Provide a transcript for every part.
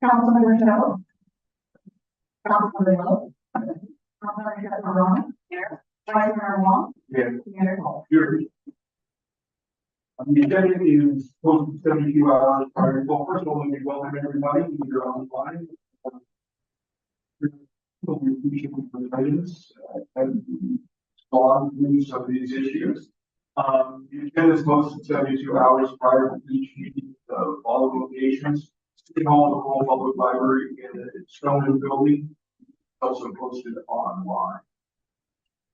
Councilmember Joe. Councilmember Lowe. Councilmember Ron. Here. Vice Mayor Wong. Here. Mayor Cole. Here. The agenda is posted 72 hours prior. Well, first of all, we welcome everybody either online or we appreciate the guidance and respond to some of these issues. The agenda is posted 72 hours prior to each meeting of all locations. City Hall, the Rural Public Library, and the Stoneman Building, also posted online.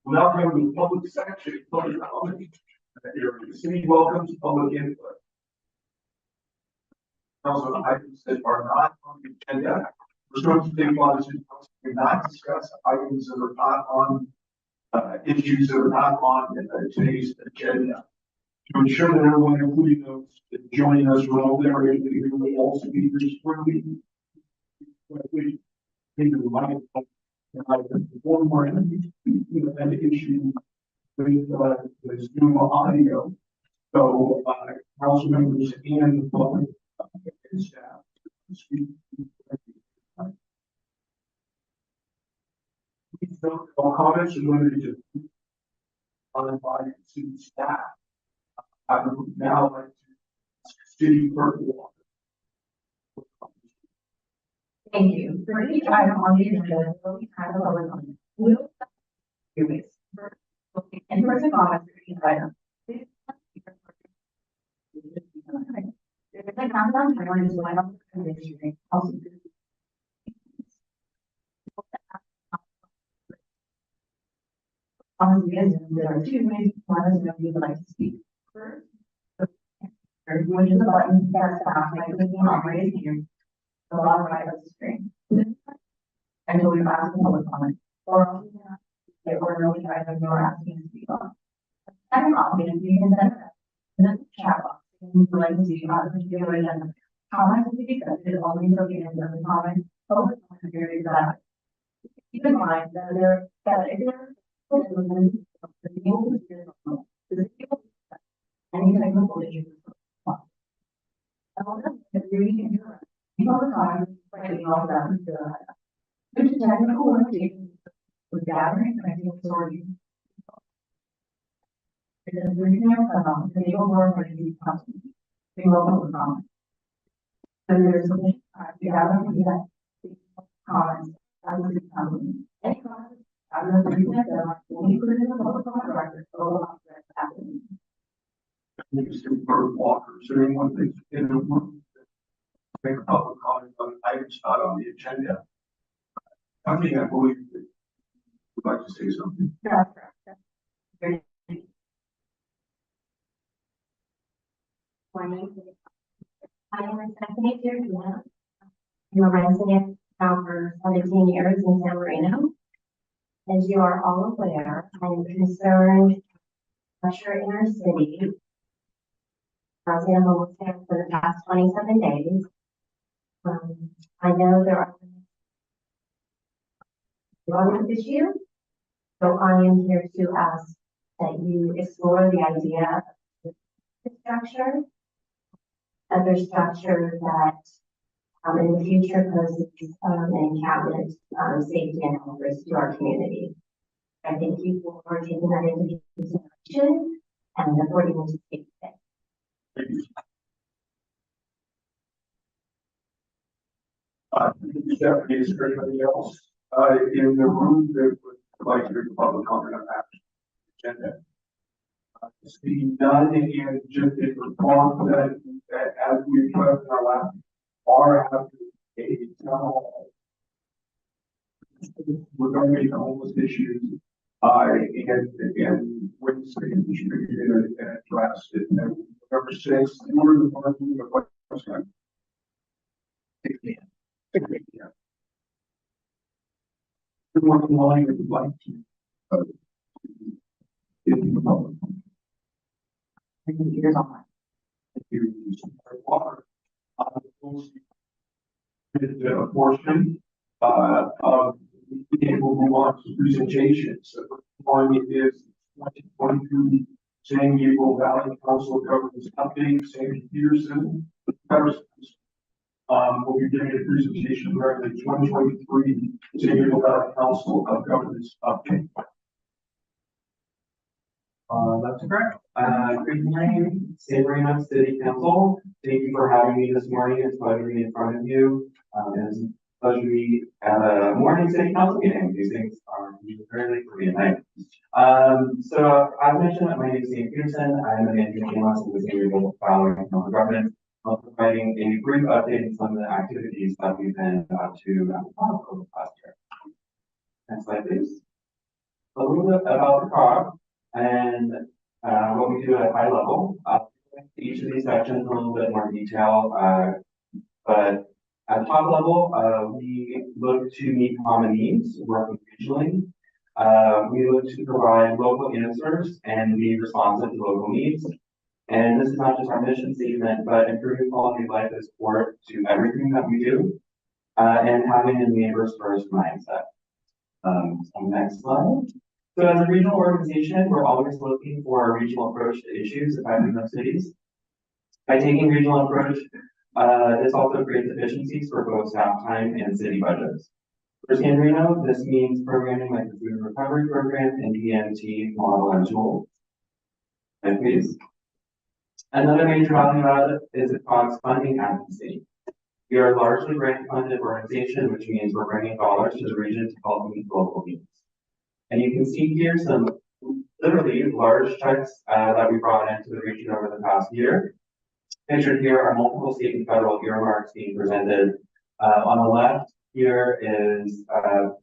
We'll now go to the public section, public comment. The city welcomes public input. Also, items that are not on the agenda. Pursuant to state law, the city council cannot discuss items that are not on issues that are not on today's agenda. To ensure that everyone, including those that joining us remotely, are able to hear all speakers clearly, we need to remind one more an issue with Zoom audio. So, council members and the public and staff speak. Please note all comments are limited to uninvited city staff. I would now like to ask City Clerk Walker. Thank you. For each item on the agenda, we have a public comment. We'll do this. In person comments for each item. Please. If it's a countdown, I want to line up the committee. On the agenda, there are 2 ways one of you would like to speak. First, which is the button that staff by clicking on raise hand, the bottom right of the screen. Until we pass the public comment, or no which item you're asking to speak on. Second option, you can send the chat box. You would like to see on the particular agenda. Comments will be accepted only for the end of the comment. Public comment period that. Keep in mind that if there any technical issues. Which technical limitations with gathering and sorting. It is reading your phone, the legal board for the company. We will comment. So there's a link to gather comments as a company. Any comments as a reason that will be included in the public comment record or happening. Mr. Clerk Walker, is there anyone that's in the room that make a public comment on items not on the agenda? I believe that would like to say something. That's correct. Morning. I am Stephanie Tierney. I'm a resident now for 17 years in San Marino. As you are all aware, I'm concerned pressure in our city. I've been homeless for the past 27 days. I know there are wrong with issue, so I am here to ask that you explore the idea of the structure, other structure that in the future poses an cabinet safety and health risk to our community. I thank you for taking that into consideration and affording me to speak today. Thank you. Stephanie, is there anybody else in the room that would like to make a public comment on that agenda? Seeing none, and just in response to that as we addressed in our last after a town hall regarding the homeless issues, and when the issue and addressed it. November 6th, in order to parking the question. 6 p.m. Everyone in line that would like to in the public. The computer's online. Water. The portion of being able to move on to presentations. So one is 2022 San Gabriel Valley Council Governance Update, Sandy Peterson. will be giving a presentation regarding the 2023 San Diego Valley Council of Governments update. That's correct. Good morning, San Marino City Council. Thank you for having me this morning. It's a pleasure to be in front of you. It's a pleasure to be at a morning city council meeting. These things are usually very late for me at night. So as mentioned, my name is Ian Peterson. I'm the managing analyst of the San Diego Valley Council of Governments. I'm providing a brief update on some of the activities that we've been up to at the COG over the past year. Next slide, please. A little bit about the COG and what we do at a high level. Each of these sections in a little bit more detail, but at the top level, we look to meet common needs, working regionally. We look to provide local answers and be responsive to local needs. And this is not just our mission statement, but improving quality of life is core to everything that we do, and having a neighbors first mindset. Next slide. So as a regional organization, we're always looking for a regional approach to issues affecting our cities. By taking regional approach, this also creates efficiencies for both staff time and city budgets. For San Marino, this means programming like the Food Recovery Program and EMT model and tool. Next, please. Another major value add is the COG's funding advocacy. We are a largely grant-funded organization, which means we're bringing dollars to the region to help meet local needs. And you can see here some literally large checks that we brought into the region over the past year. Pictured here are multiple state and federal earmarks being presented. On the left here is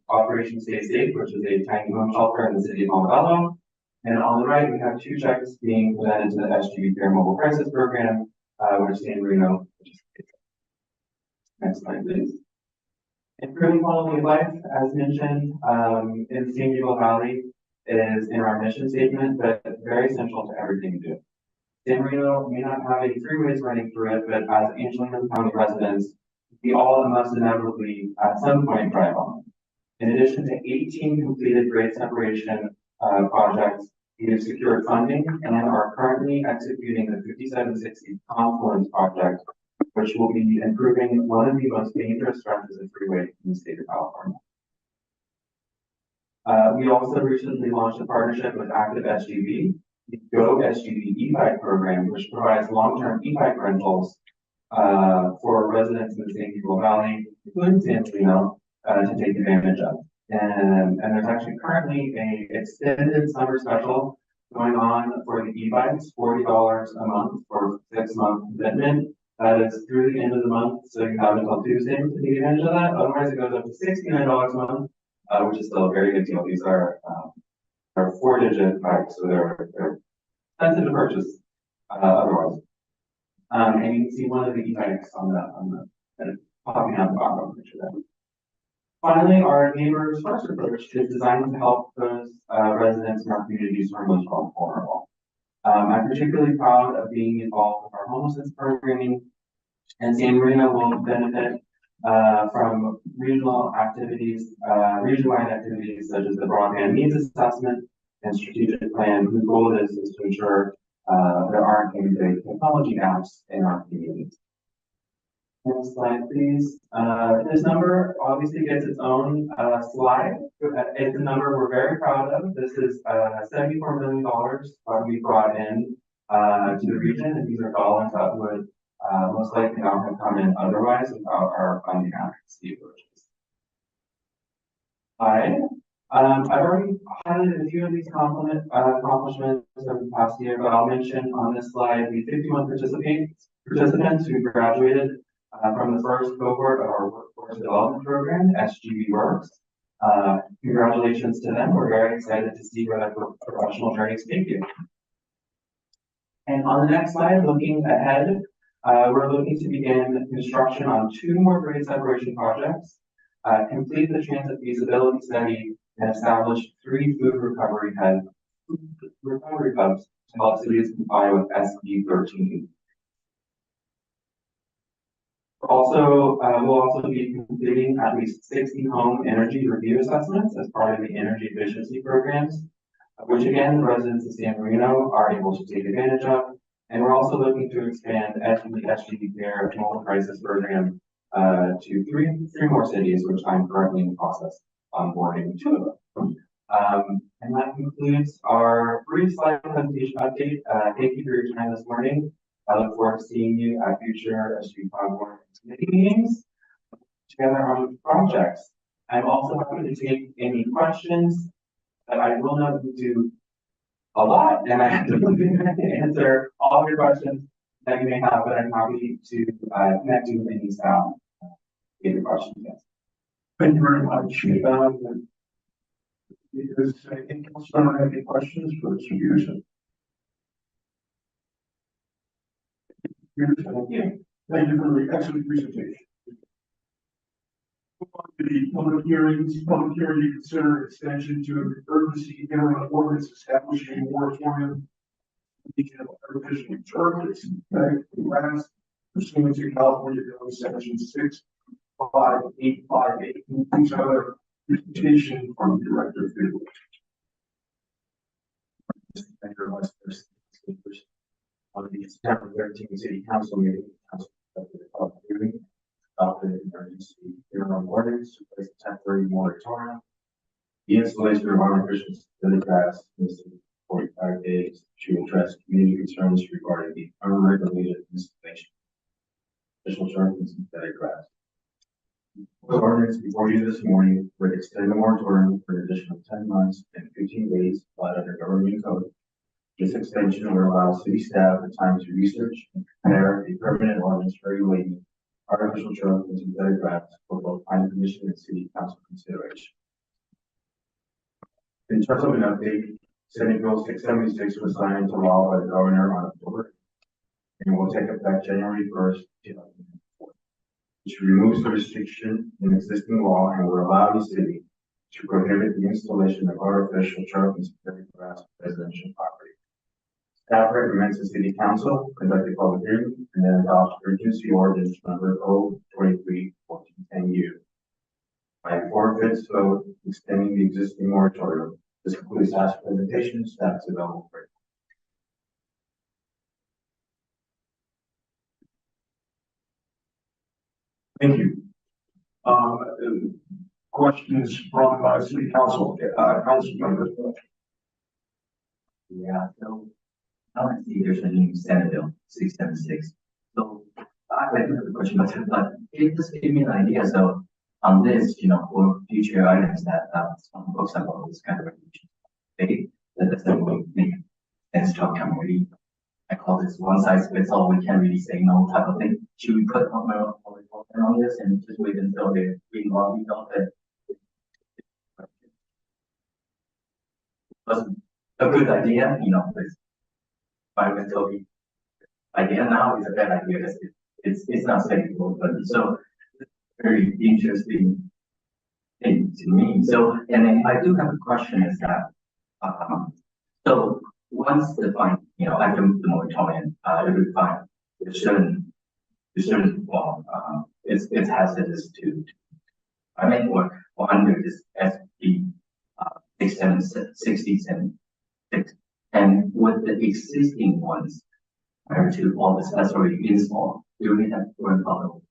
Operation Stay Safe, which is a tiny home shelter in the city of Montebello. And on the right, we have two checks being presented to the SGB Care Mobile Crisis Program, which San Marino participates in. Next slide, please. Improving quality of life, as mentioned, in San Diego Valley is in our mission statement, but very essential to everything we do. San Marino may not have any freeways running through it, but as Angelina County residents, we all must inevitably at some point drive on them. In addition to 18 completed grade separation projects, we have secured funding and are currently executing the 5760 Confluence project, which will be improving one of the most dangerous stretches of freeway in the state of California. We also recently launched a partnership with Active SGB, the Go SGB e-bike program, which provides long-term e-bike rentals for residents in the San Diego Valley, including San Marino, to take advantage of. And there's actually currently a extended summer special going on for the e-bikes, $40 a month for 6-month commitment. That is through the end of the month, so you have until Tuesday to take advantage of that. Otherwise, it goes up to $69 a month, which is still a very good deal. These are 4-digit bikes, so they're expensive to purchase otherwise. And you can see one of the e-bikes on the popping out the bottom picture there. Finally, our neighbors first approach is designed to help those residents in our communities who are most vulnerable. I'm particularly proud of being involved with our homelessness programming, and San Marino will benefit from regional activities, region-wide activities such as the broadband needs assessment and strategic plan, whose goal is to ensure there aren't any big technology gaps in our communities. Next slide, please. This number obviously gets its own slide. It's a number we're very proud of. This is $74 million that we brought in to the region, and these are dollars that would most likely not have come in otherwise without our funding advocacy approaches. Hi. I've already highlighted a few of these accomplishments over the past year, but I'll mention on this slide the 51 participants who graduated from the first cohort of our workforce development program, SGB Works. Congratulations to them. We're very excited to see where that professional journeys take you. And on the next slide, looking ahead, we're looking to begin construction on 2 more grade separation projects, complete the transit feasibility study, and establish 3 food recovery hubs to help cities comply with SB 13. We'll also be completing at least 60 home energy review assessments as part of the energy efficiency programs, which again, residents of San Marino are able to take advantage of. And we're also looking to expand the SGB Care Mobile Crisis Program to three more cities, which I'm currently in the process of onboarding two of them. And that concludes our brief slide presentation update. Thank you for your time this morning. I look forward to seeing you at future SG Board committee meetings together on projects. I'm also happy to take any questions, but I will not do a lot, and I have to answer all of your questions that you may have, but I'm happy to connect you with any staff. Get your questions, yes. Thank you very much. Does any councilor have any questions for Mr. Peterson? Thank you. Thank you for the excellent presentation. Move on to the public hearings. Public hearing to consider extension to an emergency interim ordinance establishing a moratorium of artificial intelligence grants pursuant to California Code Section 65858. These other presentation from the Director of Field. Thank you very much for speakers on the September 13th City Council meeting. Council conducted a public hearing about the emergency interim ordinance to place a temporary moratorium. The installation of artificial grass in the city 45 days to address community concerns regarding the unregulated installation of artificial turf and synthetic grass. The ordinance before you this morning would extend the moratorium for an additional 10 months and 15 days allowed under government code. This extension will allow city staff the time to research and prepare a permanent ordinance regulating artificial turf and synthetic grass for both planning commission and city council consideration. In terms of an update, Senate Bill 676 was signed into law by the governor on October and will take effect January 1st, 2004. Which removes the restriction in existing law and will allow the city to prohibit the installation of artificial turf and synthetic grass on residential property. Staff recommends the City Council conduct a public hearing and then adopt urgency ordinance number 023-1410U. By a 4/5 vote extending the existing moratorium. This concludes staff's presentation. Staff is available for it. Thank you. Questions from City Council, council members? Yeah, so I want to see there's a new Senate Bill 676. So I do have a question about it, but it just gave me an idea. So on this, for future items that some folks have all this kind of regulation, that doesn't make sense to our community. I call this one size fits all. We can't really say no type of thing. Should we put on this and just wait until they read law? We know that it wasn't a good idea, because environmental idea now is a bad idea because it's not safe. But so very interesting thing to me. So, and then I do have a question is that, so once the fine, after the moratorium, it will be fine. It shouldn't, well, it's hazardous to, or under this SB 676, and with the existing ones, prior to all this that's already installed, do we have to worry about,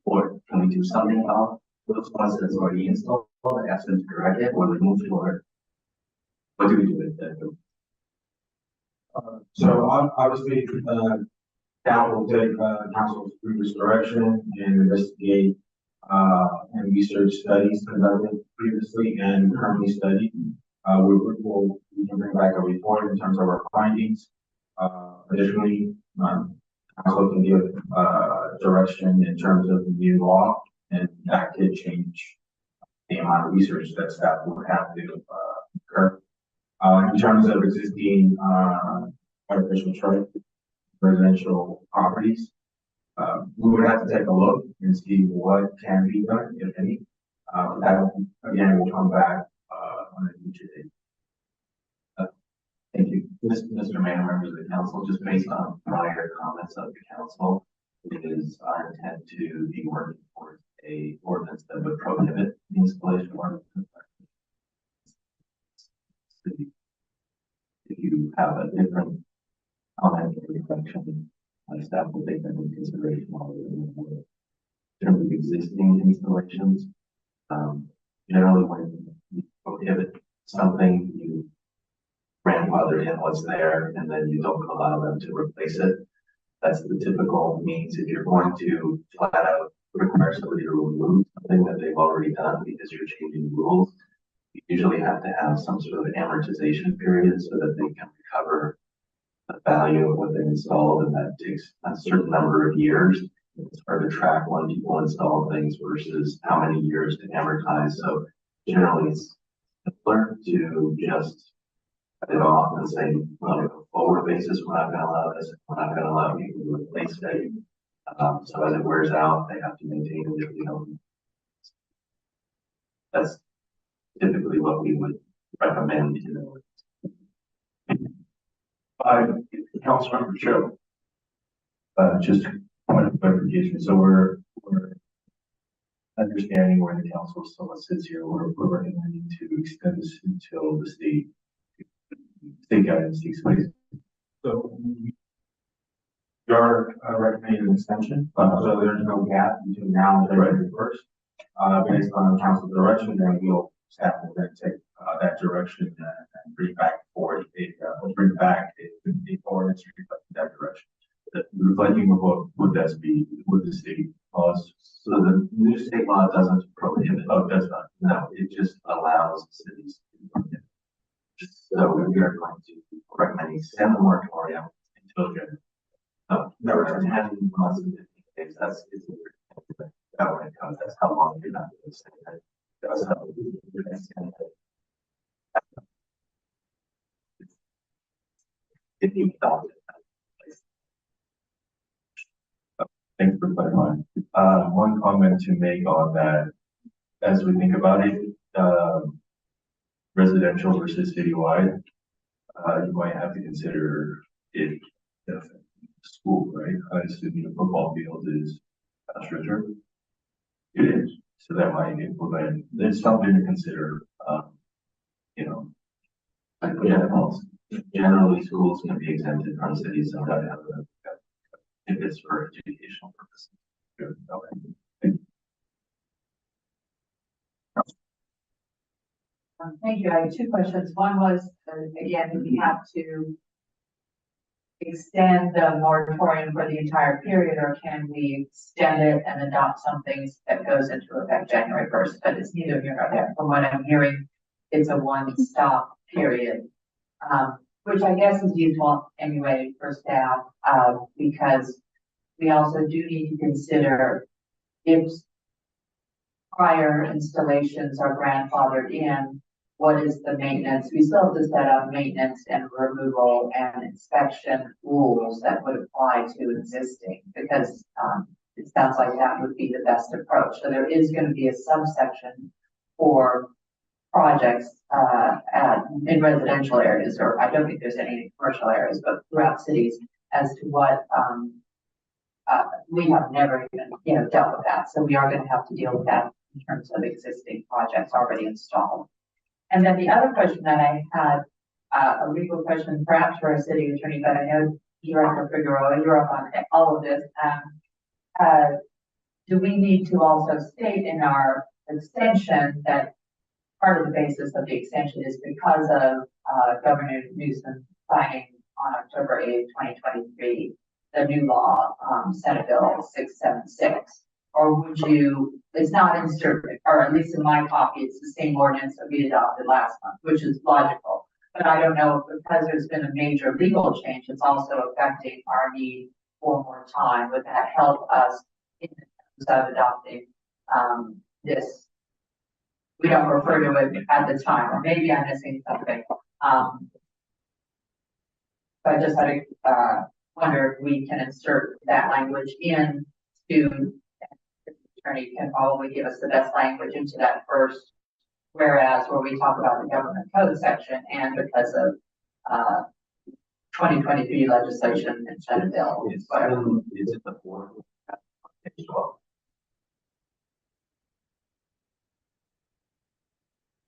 or can we do something about those ones that's already installed, ask them to correct it, or remove it, or what do we do with that? So obviously, staff will take council's previous direction and investigate and research studies conducted previously and currently studied. We can bring back a report in terms of our findings. Additionally, council can give direction in terms of the new law, and that could change the amount of research that staff would have to incur. In terms of existing artificial turf residential properties, we would have to take a look and see what can be done, if any. That again will come back on a future date. Thank you. Mr. Mayor, members of the council, just based on prior comments of the council, it is our intent to be working towards a ordinance that would prohibit the installation of artificial turf. If you have a different comment or reflection, staff will take that into consideration while we're moving forward. in terms of existing installations. Generally, when you prohibit something, you grandfather in what's there, and then you don't allow them to replace it. That's the typical means. If you're going to flat out require somebody to remove something that they've already done because you're changing rules, you usually have to have some sort of amortization period so that they can recover the value of what they installed, and that takes a certain number of years. It's hard to track when people install things versus how many years to amortize. So generally, it's simpler to just cut it off and say, on a forward basis, we're not going to allow this. We're not going to allow people to replace it. So as it wears out, they have to maintain it. That's typically what we would recommend. Councilmember Cho. Just a point of clarification. So we're understanding where the council still sits here. We're recommending to extend this until the state guidance takes place. So we are recommending an extension, so there's no gap between now and January first. Based on council direction, then we'll staff will then take that direction and bring back forward bring back a ordinance reflecting that direction. Reflecting what would that be with the state laws? So the new state law doesn't prohibit. Oh, that's not. No, it just allows cities to prohibit. So we are going to recommend extend the moratorium until June. No, for 10 months and 15 days. That's that when it comes. That's how long you're not going to stay there. That's how you're going to extend it. If you adopt it. Thanks for clarifying. One comment to make on that, as we think about it, residential versus citywide, you might have to consider it school, right? I assume the football field is stricter. It is. So that might implement, there's something to consider, Generally, schools can be exempted from cities and that if it's for educational purposes. Good. Okay. Thank you. I have two questions. One was, again, do we have to extend the moratorium for the entire period, or can we extend it and adopt something that goes into effect January 1st? But it's neither here nor there. From what I'm hearing, it's a one-stop period, which I guess is useful anyway for staff, because we also do need to consider if prior installations are grandfathered in, what is the maintenance? We still have to set up maintenance and removal and inspection rules that would apply to existing, because it sounds like that would be the best approach. So there is going to be a subsection for projects in residential areas, or I don't think there's any in commercial areas, but throughout cities, as to what we have never even dealt with that. So we are going to have to deal with that in terms of existing projects already installed. And then the other question that I had, a legal question, perhaps for a city attorney, but I know Director Figueroa, you're up on all of this. Do we need to also state in our extension that part of the basis of the extension is because of Governor Newsom signing on October 8th, 2023, the new law, Senate Bill 676? Or would you, it's not inserted, or at least in my copy, it's the same ordinance that we adopted last month, which is logical. But I don't know if because there's been a major legal change, it's also affecting our need for more time. Would that help us in terms of adopting this? We don't refer to it at the time, or maybe I'm missing something. So I just had to wonder if we can insert that language in to attorney can probably give us the best language into that first whereas where we talk about the government code section, and because of 2023 legislation and Senate bill. Is it the fourth?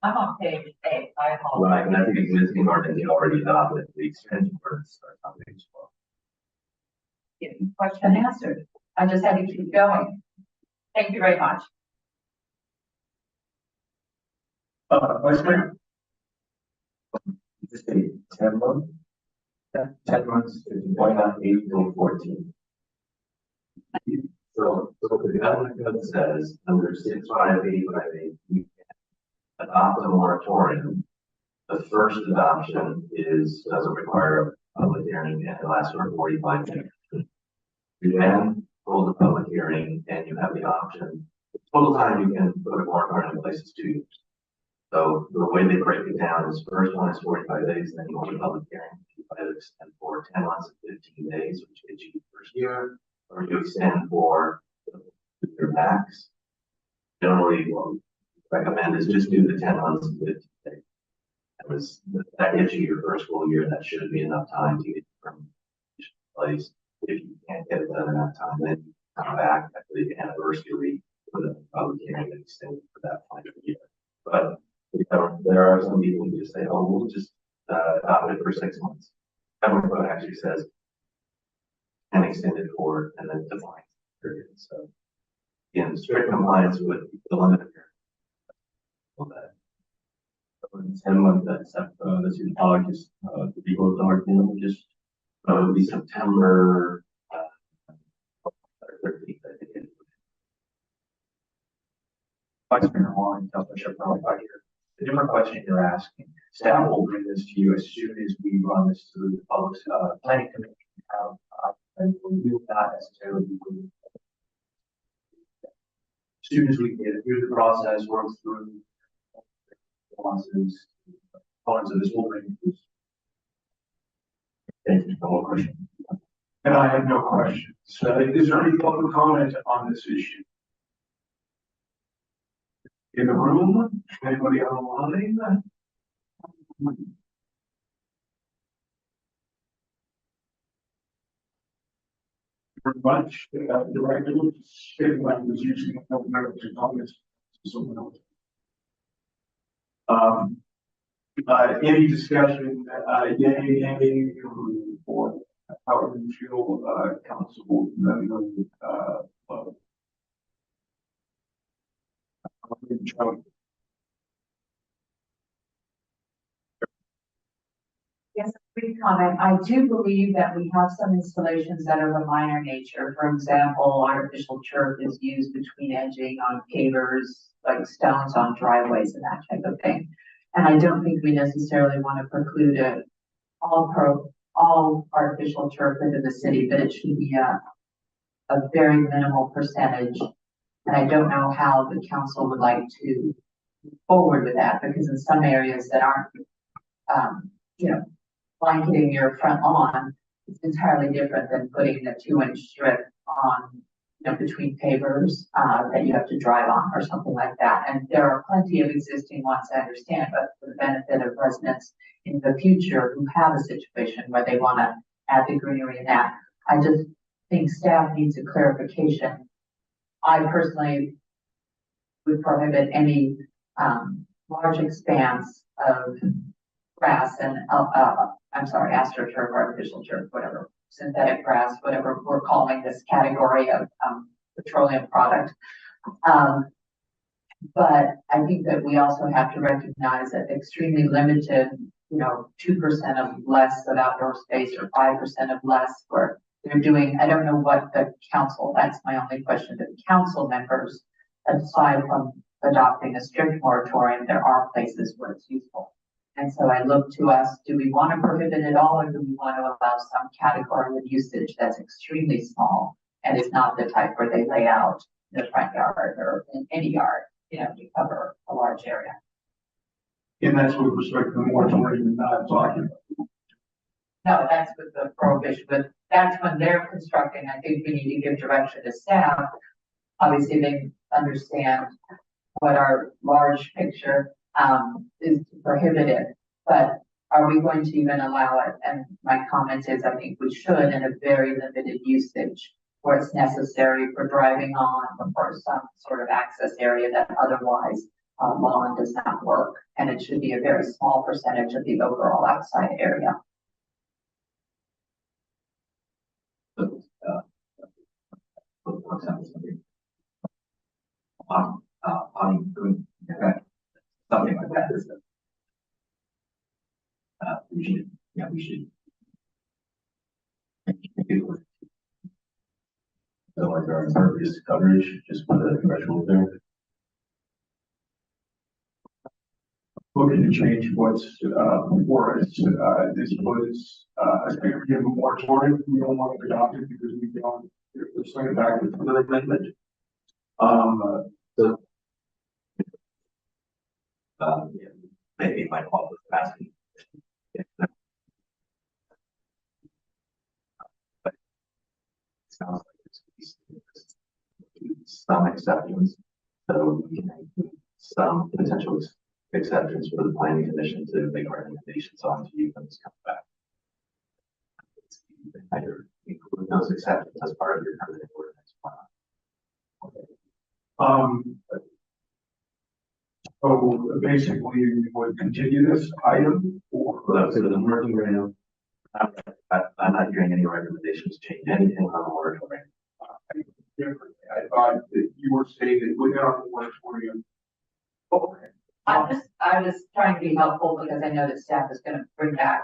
I'm on page 8. I apologize. Right, and I think existing ordinance already adopted the extension ordinance on page 12. Question answered. I just had to keep going. Thank you very much. Vice Mayor? Just a 10 month. Yeah, 10 months, why not 8 till 14? So the government code says under 6585A, you can adopt a moratorium. The first adoption doesn't require a public hearing and it lasts for 45 days. You then hold a public hearing and you have the option. The total time you can put a moratorium in place is 2 years. So the way they break it down is first one is 45 days, then you hold a public hearing. You either extend for 10 months and 15 days, which gets you the first year, or you extend for your max. Generally, what we recommend is just do the 10 months and 15 days. That gives you your first full year. That should be enough time to get from place. If you can't get it done in that time, then you come back after the anniversary for the public hearing and extend it for that final year. But there are some people who just say, oh, we'll just adopt it for 6 months. Government code actually says and extend it for and then defines the period. So in strict compliance with the limit here. That 10 month that's in August, the people of just it would be September 13th, I think. Vice Mayor Wong, Councilor Chaparral, back here. The different question you're asking, staff will bring this to you as soon as we run this through the public planning commission. And we will not necessarily be moving. As soon as we get through the process, work through nuances, components of this, we'll bring it. Thank you. No more questions. And I have no questions. Is there any public comment on this issue? In the room? Anybody online? Very much. Director, stating like was using no member to comments to someone else. Any discussion, yay, or however you feel, council, Yes, brief comment. I do believe that we have some installations that are of a minor nature. For example, artificial turf is used between edging on pavers, like stones on driveways and that type of thing. And I don't think we necessarily want to preclude all artificial turf into the city, but it should be a very minimal percentage. And I don't know how the council would like to move forward with that, because in some areas that aren't, blanketing your front lawn, it's entirely different than putting a 2-inch strip on, between pavers that you have to drive on or something like that. And there are plenty of existing ones, I understand, but for the benefit of residents in the future who have a situation where they want to add the greenery in that, I just think staff needs a clarification. I personally would prohibit any large expanse of grass and astroturf, artificial turf, whatever, synthetic grass, whatever we're calling this category of petroleum product. But I think that we also have to recognize that extremely limited, 2% of less of outdoor space or 5% of less where they're doing, I don't know what the council, that's my only question to the council members, aside from adopting a strict moratorium, there are places where it's useful. And so I look to us, do we want to prohibit it all, or do we want to allow some category of usage that's extremely small and is not the type where they lay out in the front yard or in any yard, to cover a large area? and that's with respect to the moratorium and not talking about. No, that's with the prohibition, but that's when they're constructing. I think we need to give direction to staff. Obviously, they understand what our large picture is prohibited, but are we going to even allow it? And my comment is, I think we should in a very limited usage where it's necessary for driving on or for some sort of access area that otherwise lawn does not work. And it should be a very small percentage of the overall outside area. on something like that is, we should, yeah, we should. So like our impervious coverage, just put a threshold there. Looking to change what's, before us, this was, give a moratorium, we don't want to adopt it because we don't, we're sending it back with another amendment. Yeah, maybe my fault was asking. But it sounds like it's some exceptions, so we can make some potential exceptions for the planning commission to make recommendations on to you when this comes back. Either include those exceptions as part of your permanent ordinance plan. So basically, we would continue this item or. So the moratorium, I'm not hearing any recommendations change anything on the moratorium. I thought that you were saying that within our moratorium. Okay. I was trying to be helpful because I know that staff is gonna bring back,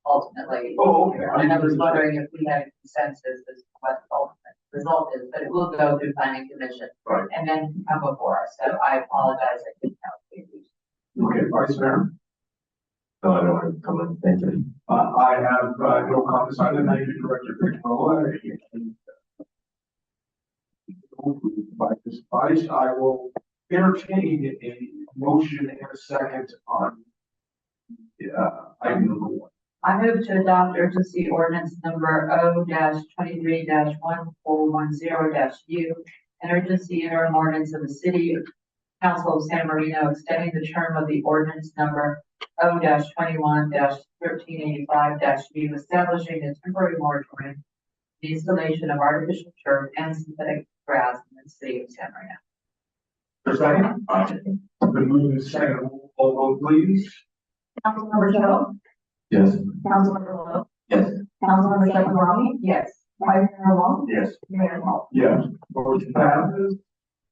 ultimately. Oh, okay. And I was wondering if we had a consensus as to what the ultimate result is, but it will go through planning commission. Right. And then come before us, so I apologize, I didn't know. Okay, Vice Mayor. So I don't want to come in, thank you. I have, no comments on the Managing Director, Control. By this advice, I will entertain a motion and a second on, item number 1. I move to adopt urgency ordinance number O-23-1410-U, an urgency interim ordinance of the city council of San Marino extending the term of the ordinance number O-21-1385-U, establishing a temporary moratorium, the installation of artificial turf and synthetic grass in the city of San Marino. For a second, been moved and second, roll call please. Councilmember Joe? Yes. Councilmember Lowe? Yes. Councilmember Sexton? Yes. Vice Mayor Long? Yes. Mayor Hall? Yes, motion passes.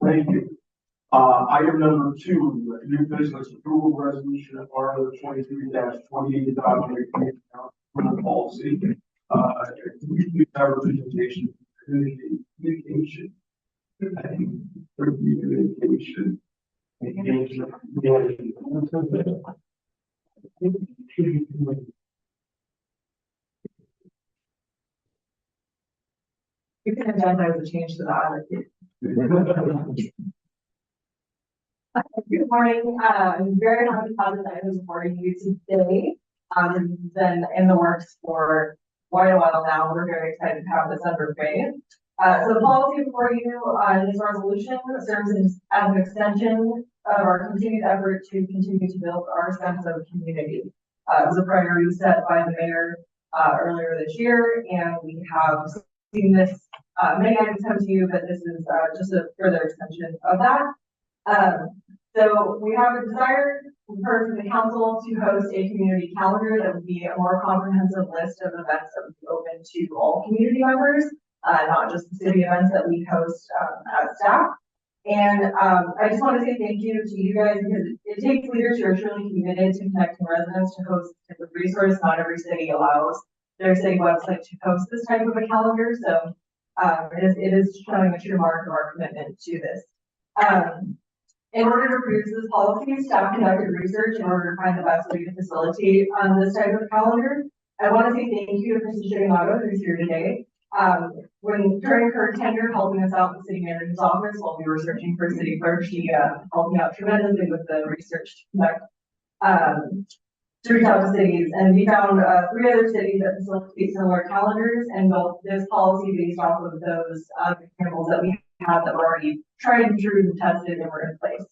Thank you. Item number 2, new business approval resolution of R 23-28 adopting a policy. We have representation, communication. You can agenda as a change to that. Good morning. I'm very happy to have this item for you today. It's been in the works for quite a while now. We're very excited to have this underway. So the policy before you on this resolution serves as an extension of our continued effort to continue to build our sense of community. It was a priority set by the mayor earlier this year, and we have seen this many items come to you, but this is just a further extension of that. So we have a desire, we've heard from the council to host a community calendar that would be a more comprehensive list of events that would be open to all community members, not just the city events that we host as staff. And I just want to say thank you to you guys because it takes leaders who are truly committed to connecting residents to host this type of resource. Not every city allows their city website to host this type of a calendar. So it is showing a true mark of our commitment to this. In order to produce this policy, staff conducted research in order to find the best way to facilitate this type of calendar. I want to say thank you to Kristen Shigamato, who's here today. During her tenure helping us out in the city manager's office while we were searching for a city clerk, she helped me out tremendously with the research to conduct, to reach out to cities. And we found 3 other cities that facilitate similar calendars and built this policy based off of those examples that we have that were already tried and true and tested and were in place.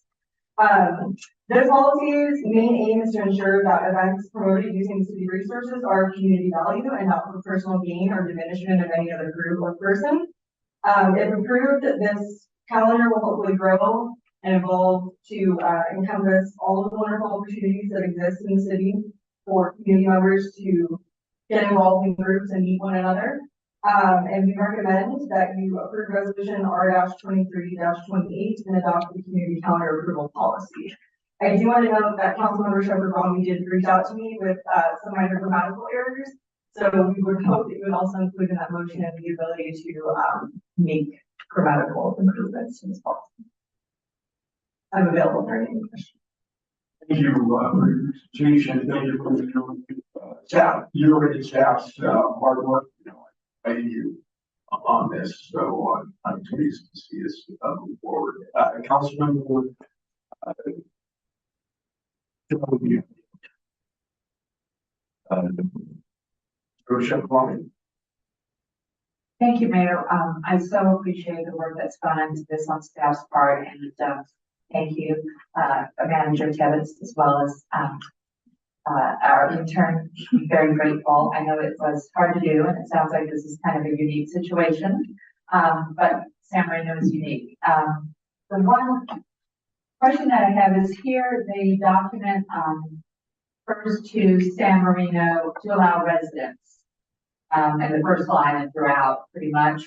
This policy's main aim is to ensure that events promoted using city resources are of community value and not for personal gain or diminishment of any other group or person. If approved, this calendar will hopefully grow and evolve to encompass all of the wonderful opportunities that exist in the city for community members to get involved in groups and meet one another. And we recommend that you approve resolution R-23-28 and adopt the community calendar approval policy. I do want to note that Councilmember Shepherd Romney did reach out to me with, some minor grammatical errors. So we would hope that you would also include in that motion the ability to, make grammatical improvements to this policy. I'm available for any questions. Thank you, for your presentation. Thank you for your, staff, you and staff's, hard work, I thank you on this, so, I'm pleased to see this, move forward. Councilmember, Roshan Kwame. Thank you, Mayor. I so appreciate the work that's gone into this on staff's part, and thank you, Manager Tebbets, as well as our intern. I'm very grateful. I know it was hard to do, and it sounds like this is kind of a unique situation, but San Marino is unique. The one question that I have is here, the document refers to San Marino to allow residents. And the first line and throughout pretty much,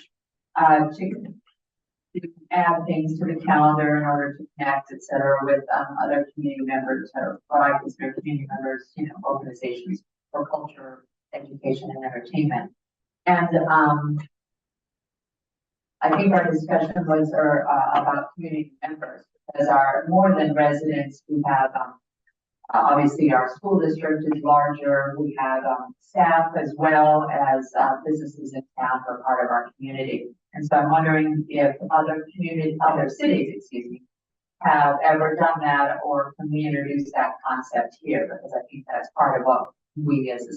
to add things to the calendar in order to connect, et cetera, with other community members or what I consider community members, organizations for culture, education, and entertainment. And I think our discussion was about community members, because our more than residents, we have obviously our school district is larger. We have staff as well as businesses in town who are part of our community. And so I'm wondering if other cities, have ever done that, or can we introduce that concept here? Because I think that's part of what we as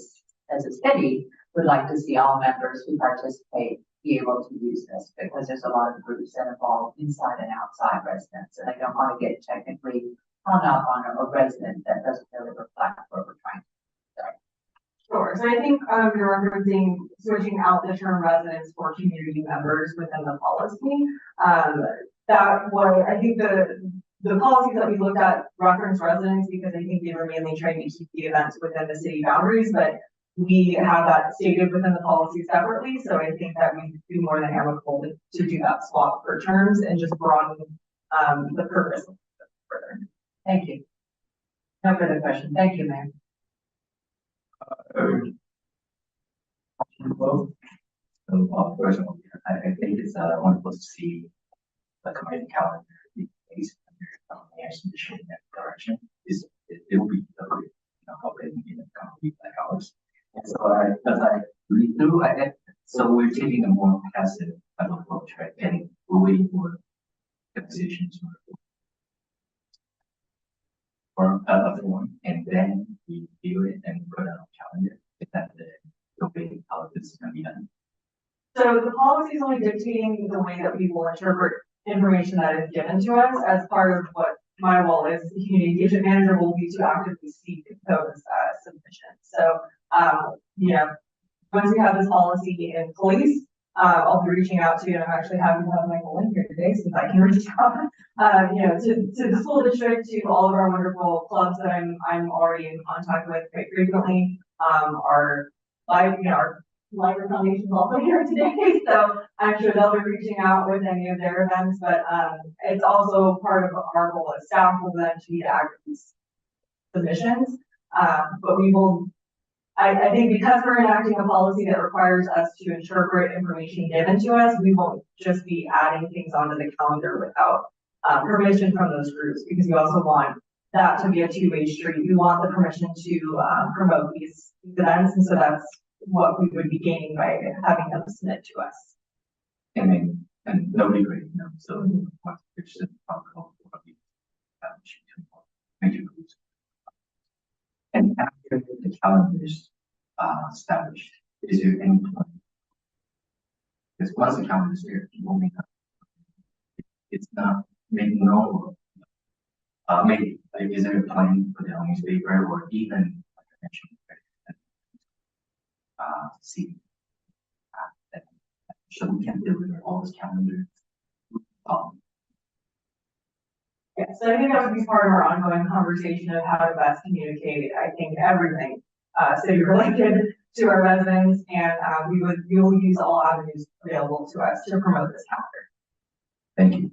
a city would like to see all members who participate be able to use this, because there's a lot of groups that involve inside and outside residents, and I don't want to get technically hung up on a resident that doesn't really reflect what we're trying to do. Sure. So I think you're referencing switching out the term residents for community members within the policy. That was, I think the policies that we looked at reference residents because I think they were mainly trying to keep the events within the city boundaries, but we have that stated within the policy separately. So I think that we'd be more than amicable to do that swap for terms and just broaden the purpose further. Thank you. No further question. Thank you, Mayor. So, first of all, I think it's wonderful to see the community calendar be based on the exhibition in that direction. It will be helping in a company like ours. And so as I read through, so we're taking a more passive type of approach, right? And we're waiting for organizations or everyone, and then we do it and put it on calendar. Is that the way how this is going to be done? So the policy is only dictating the way that we will interpret information that is given to us. As part of what my role as the community engagement manager will be to actively seek those submissions. So, once we have this policy in place, I'll be reaching out to you, and I'm actually happy to have Michael in here today since I can reach out, to the school district, to all of our wonderful clubs that I'm already in contact with quite frequently. Our Library Foundation is also here today, so I'm sure they'll be reaching out with any of their events, but it's also part of our goal as staff will then to be to act these submissions. But we will, I think because we're enacting a policy that requires us to interpret information given to us, we won't just be adding things onto the calendar without permission from those groups, because we also want that to be a two-way street. We want the permission to promote these events, and so that's what we would be gaining by having them submit to us. And that would be great, so it's just thank you. And after the calendar is established, is there any plan? Because once the calendar is there, you won't it's not maybe no, maybe like is there a plan for the newspaper or even like I mentioned, see so we can deliver all this calendar. Yeah, so I think that would be part of our ongoing conversation of how to best communicate, I think, everything city related to our residents, and we will use all avenues available to us to promote this calendar. Thank you.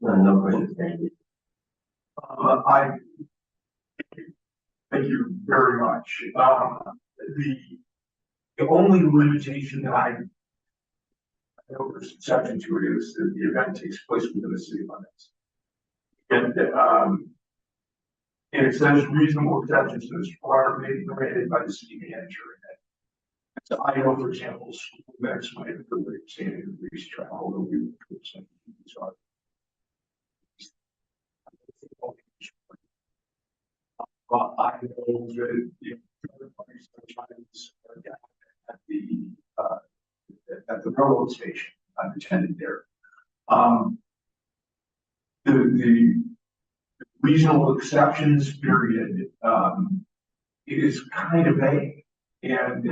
No questions, thank you. I thank you very much. The only limitation that I know there's exception to it is that the event takes place within the city limits. And it says reasonable exceptions to this requirement may be granted by the city manager. So I know, for example, school events might have been saying increased travel, although we would say these are. But I know that the everybody's sometimes at the railroad station, I've attended there. The reasonable exceptions period is kind of vague. And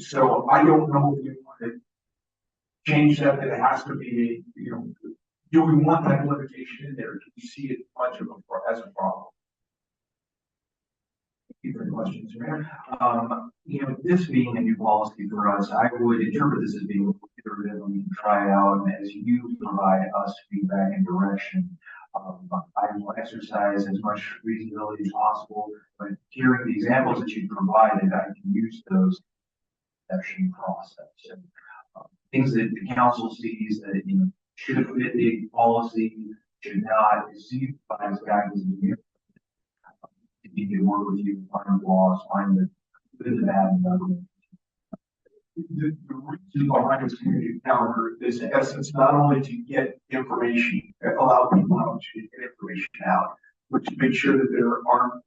so I don't know if we want to change that it has to be, do we want that limitation in there? Do we see it much of as a problem? Thank you for the questions, Mayor. This being a new policy for us, I would interpret this as being iterative and we can try it out. And as you provide us feedback and direction, I will exercise as much reasonability as possible. But hearing the examples that you provided, I can use those selection process and things that the council sees that should fit the policy, should not, see by as guidance in you. You can work with you, find flaws, find the good and the bad and the ugly. The reason behind this community calendar is in essence not only to get information, allow people to get information out, but to make sure that there aren't,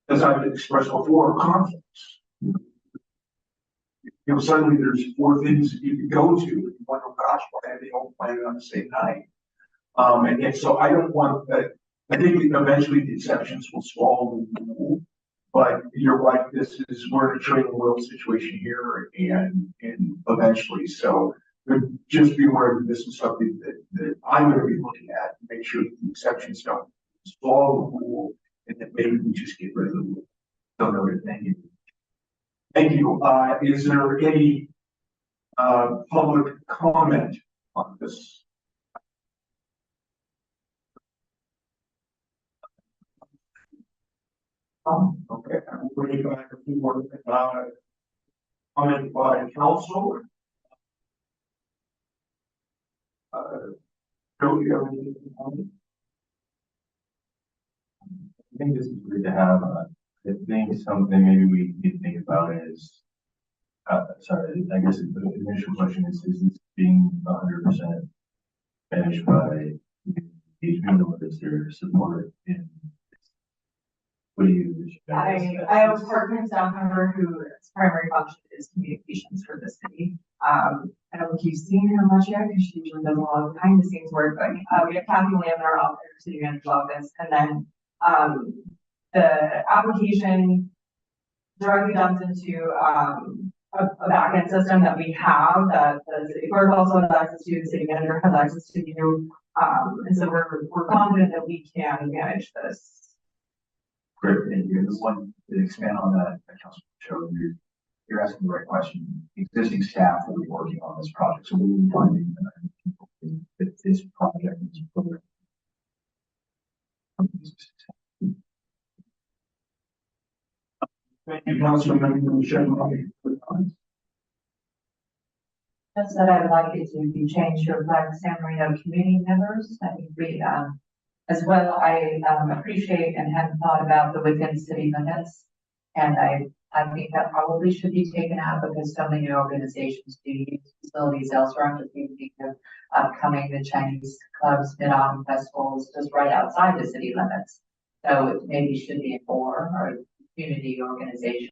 as I've expressed before, conflicts. Suddenly there's 4 things that you can go to, and you wonder, gosh, why are they all planning on the same night? And so I don't want that. I think eventually the exceptions will swallow the rule. But you're right, we're in a training wheel situation here and eventually. So just be aware that this is something that I'm going to be looking at to make sure that the exceptions don't swallow the rule and that maybe we just get rid of the rule. So noted, thank you. Thank you. Is there any public comment on this? Okay, I'm bringing back a few more comment by council. Joe, you have anything to comment? I think this is great to have. I think something maybe we need to think about is, sorry, I guess the initial question is this being 100% managed by engagement or is there support in? What do you? I have a part-time staff member whose primary function is communications for the city. I don't know if you've seen her much yet because she usually does a lot of behind the scenes work, but we have Kathy Lamb in our office, city manager's office, and then the application directly dumps into a backend system that we have that the city clerk also has access to, the city manager has access to, and so we're confident that we can manage this. Great, thank you. Just want to expand on that, Councilman Cho. You're asking the right question. Existing staff will be working on this project, so we will be finding people that this project is program. Thank you, Councilman Shen. Just that I would like you to change your Black San Marino community members. I think we, as well, I appreciate and hadn't thought about the within city limits. And I think that probably should be taken out because so many organizations do use facilities elsewhere. I'm just thinking of upcoming the Chinese clubs, mid-autumn festivals, just right outside the city limits. So it maybe should be or community organization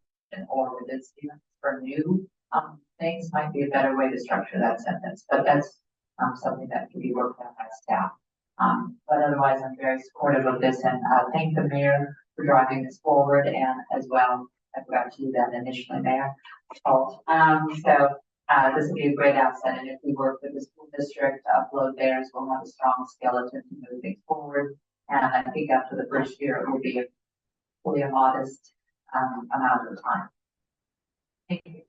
or within city limits for new things might be a better way to structure that sentence. But that's something that can be worked out by staff. But otherwise, I'm very supportive of this and thank the mayor for driving this forward and as well, I forgot to do that initially, Mayor. So this will be a great asset. And if we work with the school district to upload theirs, we'll have a strong skeleton to move things forward. And I think after the first year, it will be a modest amount of time. Thank you.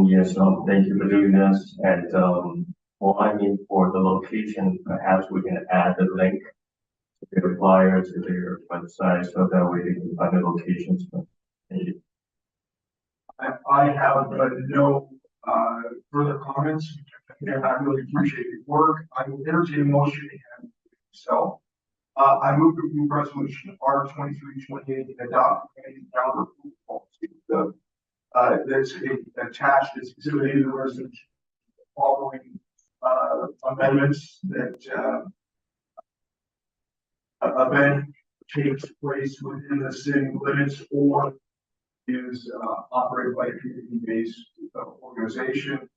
Yes, thank you for doing this. And, well, I mean, for the location, perhaps we can add the link to their flyer to their website, so that way they can find the locations. Thank you. I have no further comments. And I really appreciate your work. I will entertain a motion and so I move to approve resolution R 2328 adopt a calendar policy. That's attached as exhibit A to the resolution following amendments that event takes place within the city limits or is operated by a community-based organization.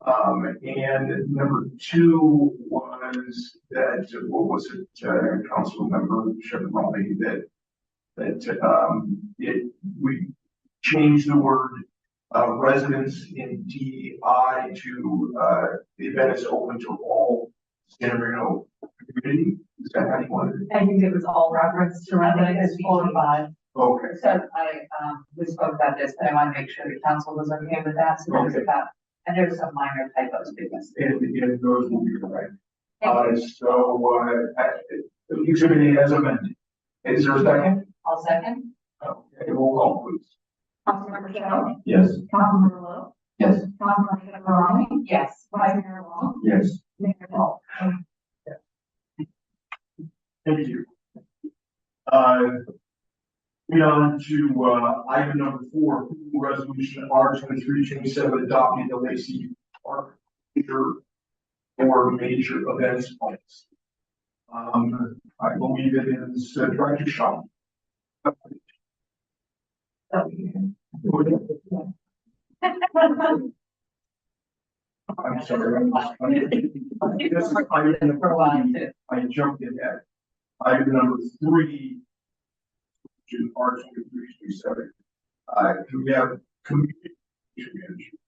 And number two was that, what was it, council member Shepard Raleigh, we changed the word residents in DI to the event is open to all San Marino community. Is that how you wanted it? I think it was all reference to residents. Okay. So we spoke about this, but I want to make sure the council was okay with that, so there's about, and there's some minor typos because. And those will be correct. Exhibit A as amended. Is there a second? I'll second. Okay, roll call please. Councilmember Shell. Yes. Councilmember Lowe. Yes. Councilmember Raleigh. Yes. Vice Mayor Long. Yes. Mayor Paul. Thank you. On to item number 4, resolution R 2327 adopting the Lacey Park or major events policy. I believe it is Director Shaw. I'm sorry. I jumped in at item number 3. To R 2327. We have community management.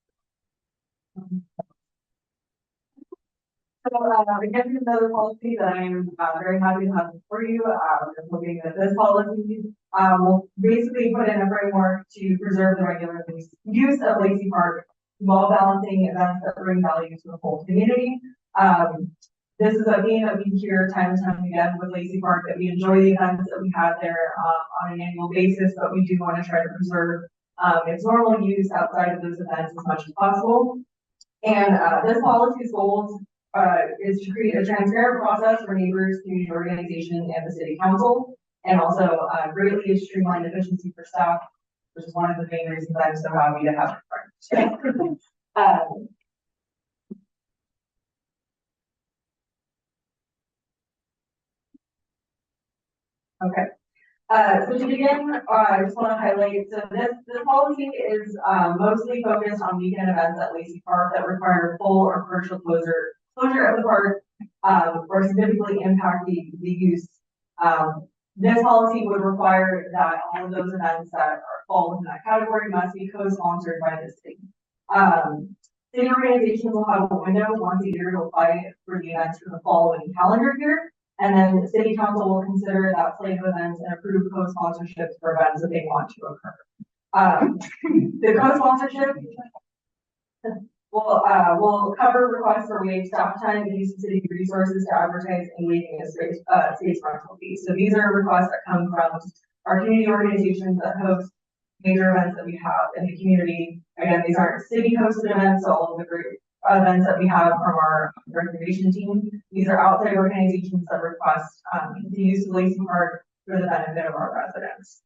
So, again, another policy that I'm very happy to have for you. We're hoping that this policy will basically put in a framework to preserve the regular use of Lacey Park while balancing events that bring value to the whole community. This is a theme that we hear time and time again with Lacey Park, that we enjoy the events that we have there on an annual basis, but we do want to try to preserve its normal use outside of those events as much as possible. And this policy's goal is to create a transparent process for neighbors, community organization, and the city council, and also greatly streamline efficiency for staff, which is one of the main reasons I'm so happy to have it. Okay. So to begin, I just want to highlight, so this policy is mostly focused on weekend events at Lacey Park that require full or partial closure of the park or significantly impact the use. This policy would require that all of those events that fall within that category must be co-sponsored by the city. City organizations will have a window once a year to apply for the events for the following calendar year. And then the city council will consider that slate of events and approve co-sponsorships for events that they want to occur. The co-sponsorship will cover requests for waived staff time and use of city resources to advertise and waiving a space rental fee. So these are requests that come from our community organizations that host major events that we have in the community. Again, these aren't city hosted events, so all of the great events that we have from our recreation team. These are outside organizations that request the use of Lacey Park for the benefit of our residents.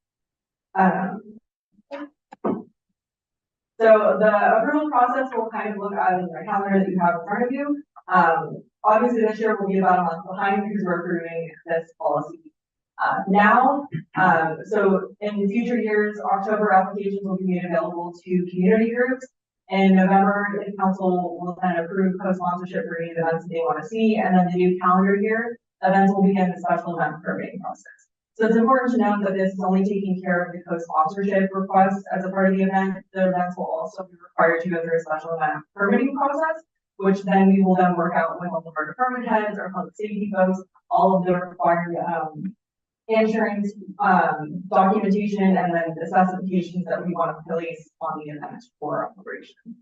So the approval process will kind of look at the calendar that you have in front of you. Obviously this year will be about a month behind because we're approving this policy now. So in future years, October applications will be made available to community groups. In November, the council will then approve co-sponsorship for any events they want to see, and then the new calendar year, events will begin the special event permitting process. So it's important to note that this is only taking care of the co-sponsorship request as a part of the event. The events will also be required to go through a special event permitting process, which then we will then work out with all of our department heads, our public safety folks, all of the required insurance, documentation, and then the specifications that we want to place on the event for operation.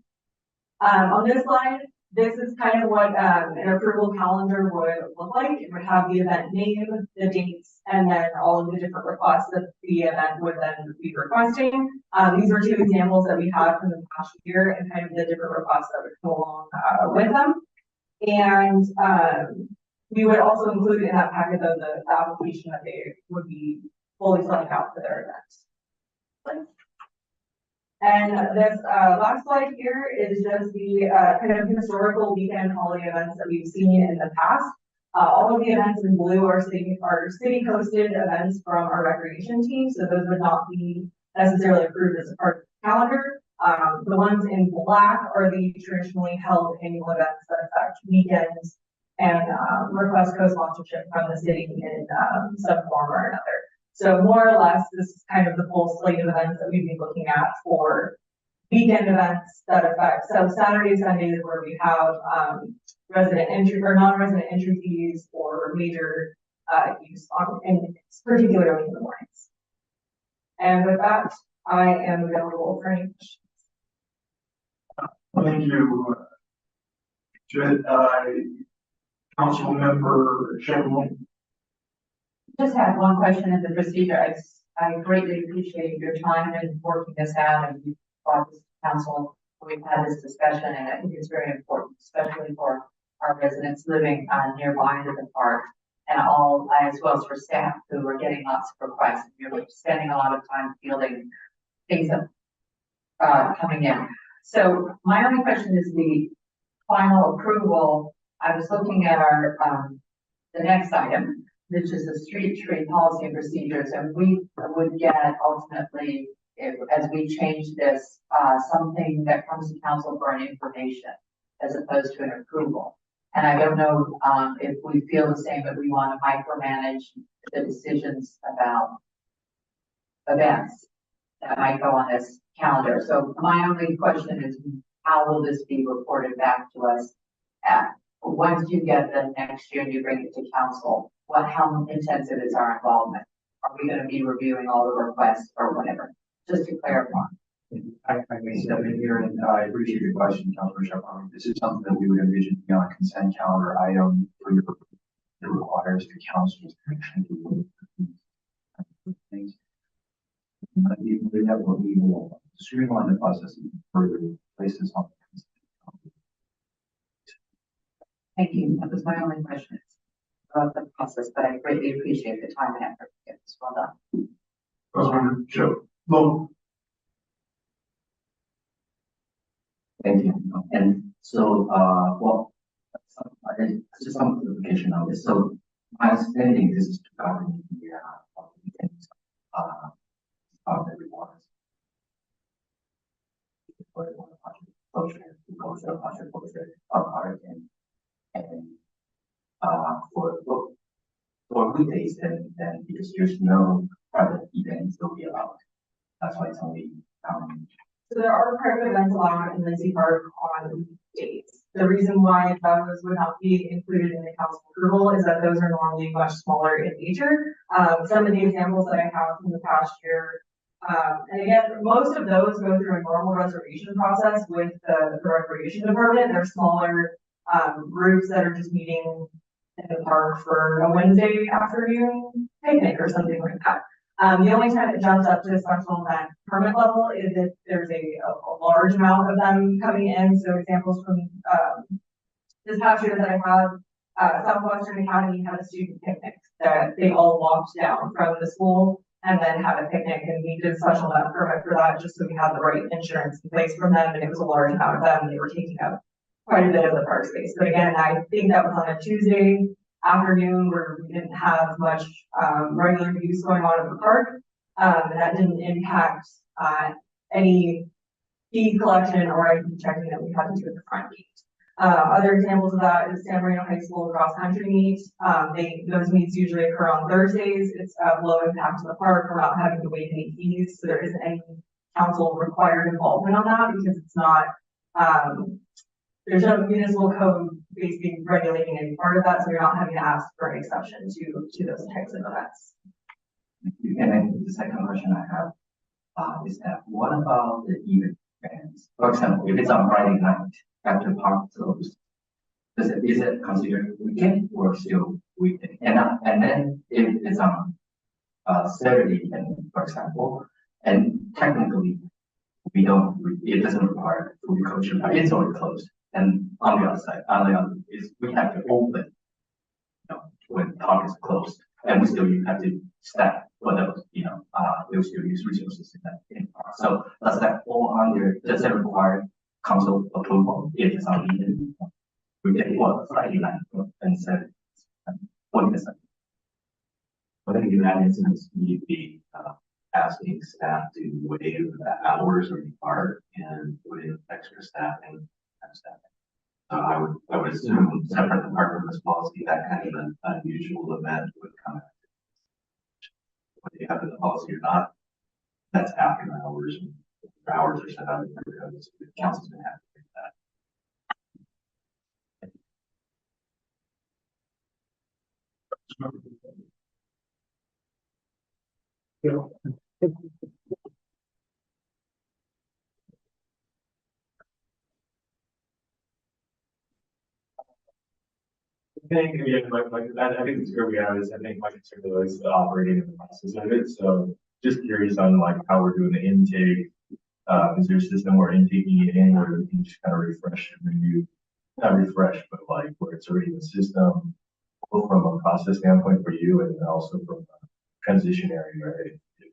On this slide, this is kind of what an approval calendar would look like. It would have the event name, the dates, and then all of the different requests that the event would then be requesting. These are two examples that we had from the past year and kind of the different requests that would come along with them. And we would also include in that packet though the application that they would be fully filling out for their event. And this last slide here is just the kind of historical weekend holiday events that we've seen in the past. All of the events in blue are city hosted events from our recreation team, so those would not be necessarily approved as a part of the calendar. The ones in black are the traditionally held annual events that affect weekends and request co-sponsorship from the city in some form or another. So more or less, this is kind of the full slate of events that we'd be looking at for weekend events that affect. So Saturday, Sundays where we have resident entry or non-resident entry fees or major use on, and particularly in the mornings. And with that, I am available for any questions. Thank you. Council member Chevrolet. Just had one question in the procedure. I greatly appreciate your time in working this out, and you brought this to council. We've had this discussion, and I think it's very important, especially for our residents living nearby to the park, and all as well as for staff who are getting lots of requests. You're spending a lot of time fielding things that coming in. So my only question is the final approval. I was looking at our the next item, which is the street tree policy and procedures, and we would get ultimately, as we change this, something that comes to council for an information as opposed to an approval. And I don't know if we feel the same, but we want to micromanage the decisions about events that might go on this calendar. So my only question is, how will this be reported back to us once you get the next year and you bring it to council? How intensive is our involvement? Are we going to be reviewing all the requests or whatever? Just to clarify. I may step in here, and I appreciate your question, Councilor Chevron. This is something that we would envision to be on a consent calendar item for your, that requires the council's permission to do things. We will streamline the process and further places on the consent calendar. Thank you. That was my only question about the process, but I greatly appreciate the time and effort to get this well done. Councilmember Joe. Well, Thank you. And so, well, just some clarification on this. So, my understanding this is to govern the weekends of the rewards. For the closure, and for weekdays, then because there's no private events will be allowed. That's why it's only So there are private events allowed in Lindsay Park on dates. The reason why those would not be included in the council approval is that those are normally much smaller in nature. Some of the examples that I have from the past year, and again, most of those go through a normal reservation process with the recreation department. They're smaller groups that are just meeting in the park for a Wednesday afternoon picnic or something like that. The only time it jumps up to a special event permit level is if there's a large amount of them coming in. So examples from this past year that I have, Southwestern Academy had a student picnic that they all walked down from the school and then had a picnic, and we did a special event permit for that just so we had the right insurance in place from them, and it was a large amount of them, and they were taking up quite a bit of the park space. But again, I think that was on a Tuesday afternoon where we didn't have much regular use going on at the park, and that didn't impact any fee collection or ID checking that we had to do at the front gate. Other examples of that is San Marino High School cross country meet. Those meets usually occur on Thursdays. It's of low impact to the park. We're not having to waive any fees, so there isn't any council required involvement on that because it's not there's no municipal code basically regulating any part of that, so you're not having to ask for an exception to those types of events. And then the second question I have, is that what about the events? For example, if it's on Friday night after park closed, is it considered weekend or still weekday? And then if it's on Saturday evening, for example, and technically it doesn't require food culture, but it's already closed. And on the other side, is we have to open, when park is closed, and we still have to staff for those, we'll still use resources in that. So does that fall under, does that require council approval if it's on evening? We get what Friday night and Saturday. What is that? I think in that instance, you'd be asking staff to waive the hours required and put in extra staffing and staffing. So I would assume separate department this policy, that kind of an unusual event would come out. Whether you have the policy or not, that's after the hours. The hours are set out in the code, so the council's gonna have to do that. I think, again, I think it's where we are is, I think my concern was the operating and the process of it, so just curious on like how we're doing the intake. Is there a system where intaking it in where we can just kind of refresh and renew, not refresh, but like where it's already in the system, both from a process standpoint for you and then also from a transition area, right? If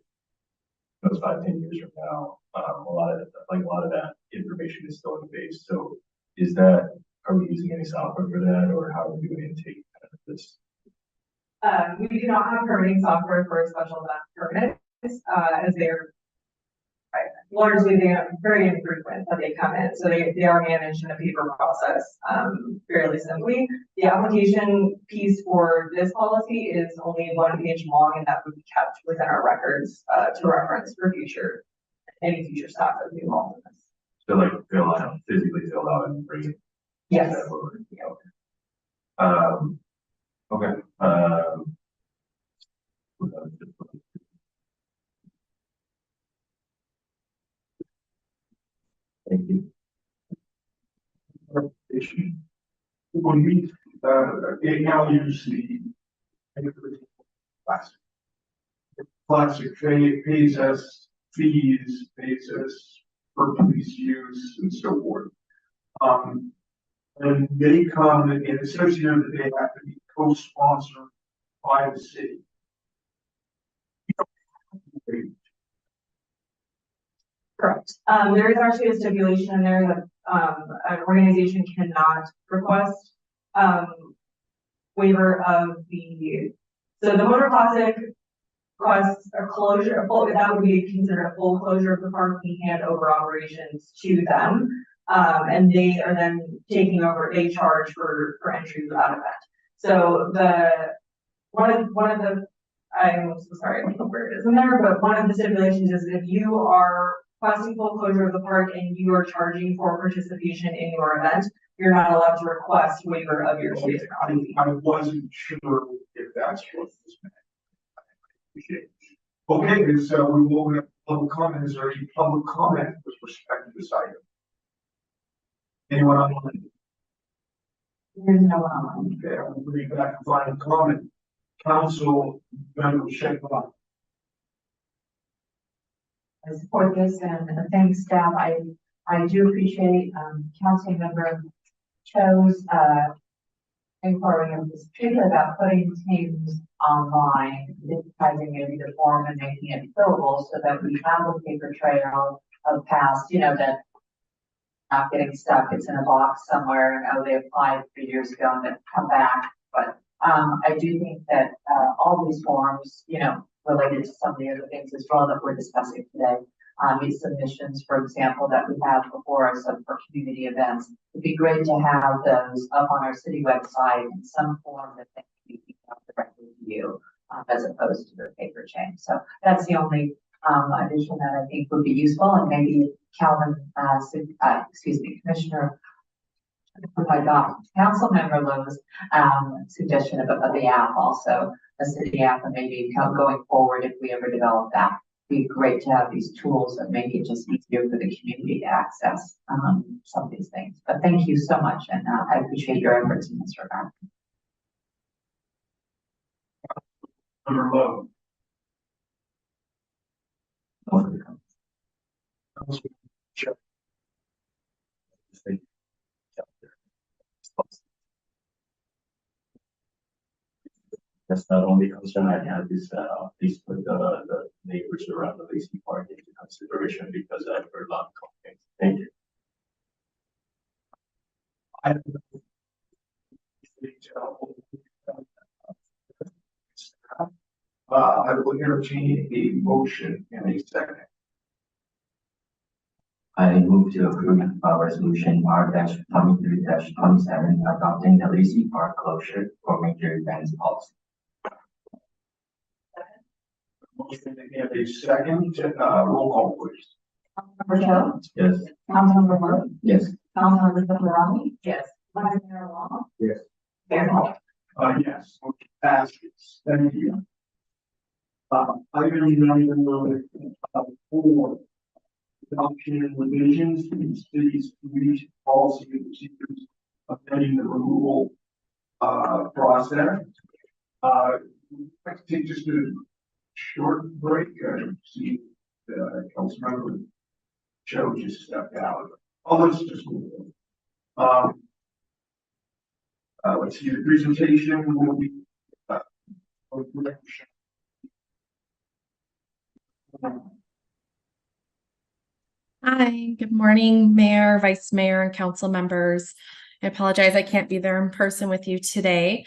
those 5-10 years from now, a lot of that information is still in the base. So is that, are we using any software for that, or how are we doing intake kind of this? We do not have permitting software for special event permits, as they're largely they are very infrequent that they come in. So they are managed in a paper process, fairly simply. The application piece for this policy is only 1 page long, and that would be kept within our records to reference for any future staff that would be involved in this. So like physically fill out and bring it. Yes. Okay. Thank you. When we, they now use the classic pays us fees, pays us for police use and so forth. And they come and it says here that they have to be co-sponsored by the city. Correct. There is actually a stipulation in there that an organization cannot request waiver of so the Motor Classic requests a closure, that would be considered a full closure of the park. We hand over operations to them. And they are then taking over, they charge for entry for that event. So one of the, I'm so sorry, I don't know where it is in there, but one of the stipulations is if you are requesting full closure of the park and you are charging for participation in your event, you're not allowed to request waiver of your space economy. I wasn't sure if that's what this meant. Okay, so we will have public comment. Is there any public comment with respect to this item? Anyone online? There's no one online. Okay, I'll bring back to final comment. Council member Shekwa. I support this and thanks staff. I do appreciate, council member Cho's, inquiry of this, particularly about putting things online, digitizing maybe the form and making it fillable so that we have a paper trail of past, that not getting stuck, it's in a box somewhere, and they applied 3 years ago and then come back. But I do think that all these forms, related to some of the other things as well that we're discussing today, these submissions, for example, that we have before us for community events, it'd be great to have those up on our city website in some form that they can be directly to you, as opposed to the paper chain. So that's the only addition that I think would be useful, and maybe Calvin, Commissioner I got Councilmember Lowe's, suggestion of the app also, a city app, and maybe going forward, if we ever develop that, be great to have these tools that make it just easier for the community to access, some of these things. But thank you so much, and I appreciate your efforts in this regard. Number low. That's not only concern I have is, please put the neighbors around the Lacy Park into consideration because I've heard a lot of complaints. Thank you. I will entertain a motion in a second. I move to approve resolution R-23-27 adopting the Lacy Park closure for major events policy. Motion in a second, roll call please. Councilmember Cho, Yes. Councilmember Wood, Yes. Councilmember Zaffarani, Yes. Vice Mayor Long, Yes. Mayor Hall. Yes, motion passes. Thank you. Item number 4. Adoption and revisions to the city's street policy and procedures amending the removal process. Let's take just a short break. See, Councilmember Joe just stepped out. Oh, let's just move on. Let's see, the presentation will be Hi, good morning, Mayor, Vice Mayor, and council members. I apologize I can't be there in person with you today.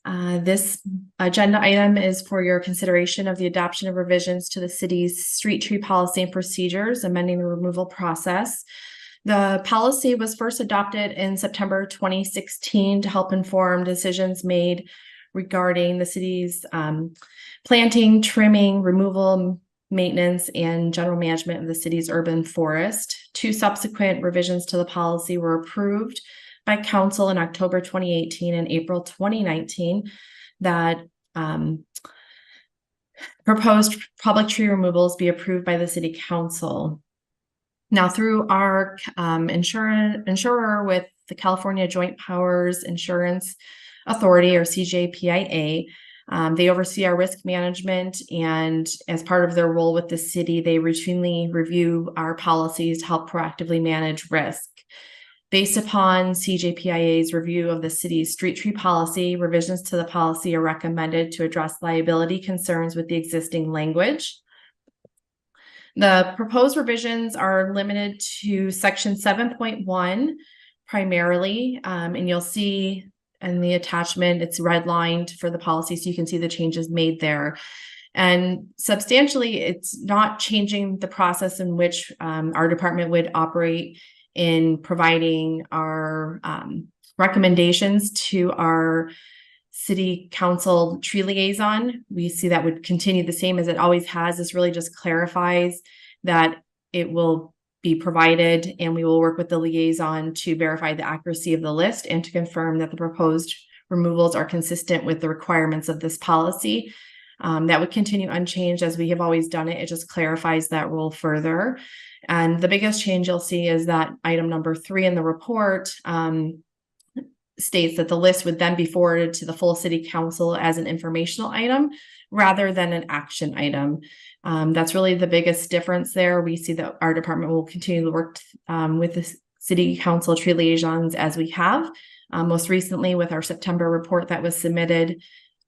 This agenda item is for your consideration of the adoption of revisions to the city's street tree policy and procedures, amending the removal process. The policy was first adopted in September 2016 to help inform decisions made regarding the city's planting, trimming, removal, maintenance, and general management of the city's urban forest. 2 subsequent revisions to the policy were approved by council in October 2018 and April 2019 that proposed public tree removals be approved by the city council. Now, through our insurer with the California Joint Powers Insurance Authority, or CJPIA, they oversee our risk management, and as part of their role with the city, they routinely review our policies to help proactively manage risk. Based upon CJPIA's review of the city's street tree policy, revisions to the policy are recommended to address liability concerns with the existing language. The proposed revisions are limited to section 7.1 primarily, and you'll see in the attachment, it's redlined for the policy, so you can see the changes made there. And substantially, it's not changing the process in which our department would operate in providing our recommendations to our city council tree liaison. We see that would continue the same as it always has. This really just clarifies that it will be provided, and we will work with the liaison to verify the accuracy of the list and to confirm that the proposed removals are consistent with the requirements of this policy. That would continue unchanged as we have always done it. It just clarifies that rule further. And the biggest change you'll see is that item number 3 in the report states that the list would then be forwarded to the full city council as an informational item rather than an action item. That's really the biggest difference there. We see that our department will continue to work with the city council tree liaisons as we have, most recently with our September report that was submitted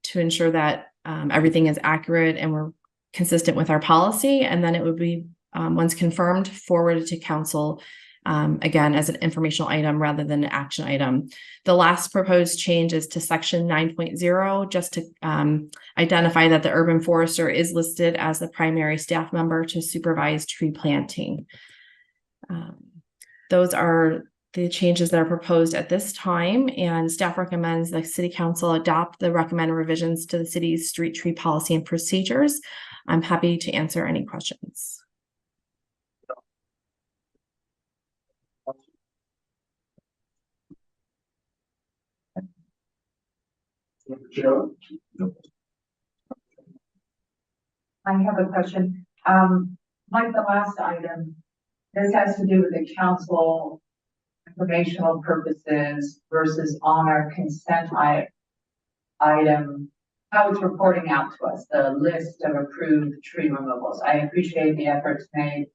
to ensure that everything is accurate and we're consistent with our policy. And then it would be, once confirmed, forwarded to council again as an informational item rather than an action item. The last proposed change is to section 9.0, just to identify that the urban forester is listed as the primary staff member to supervise tree planting. Those are the changes that are proposed at this time, and staff recommends the city council adopt the recommended revisions to the city's street tree policy and procedures. I'm happy to answer any questions. Joe? I have a question. Like the last item, this has to do with the council informational purposes versus on our consent item, how it's reporting out to us, the list of approved tree removals. I appreciate the efforts made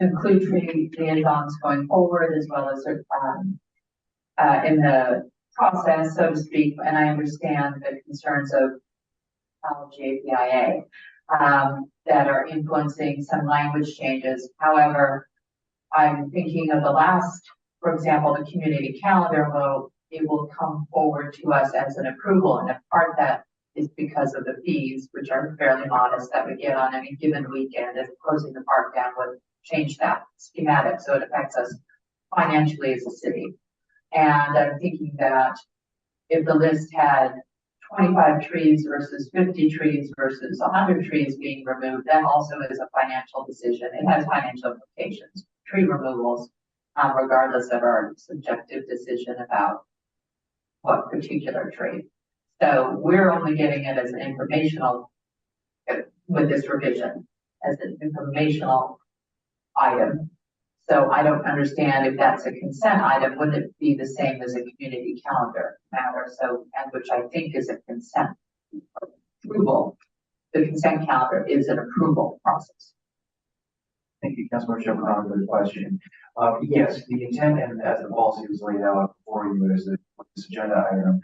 to include tree liaisons going forward as well as in the process, so to speak, and I understand the concerns of JPIA that are influencing some language changes. However, I'm thinking of the last, for example, the community calendar vote, it will come forward to us as an approval, and a part that is because of the fees, which are fairly modest that we get on any given weekend, and closing the park down would change that schematic, so it affects us financially as a city. And I'm thinking that if the list had 25 trees versus 50 trees versus 100 trees being removed, that also is a financial decision. It has financial implications. Tree removals, regardless of our subjective decision about what particular tree. So we're only getting it as an informational, with this revision, as an informational item. So I don't understand if that's a consent item, would it be the same as a community calendar matter? So, and which I think is a consent approval. The consent calendar is an approval process. Thank you, Councilor Chevron, for the question. Yes, the intent and as the policy was laid out for you as this agenda item,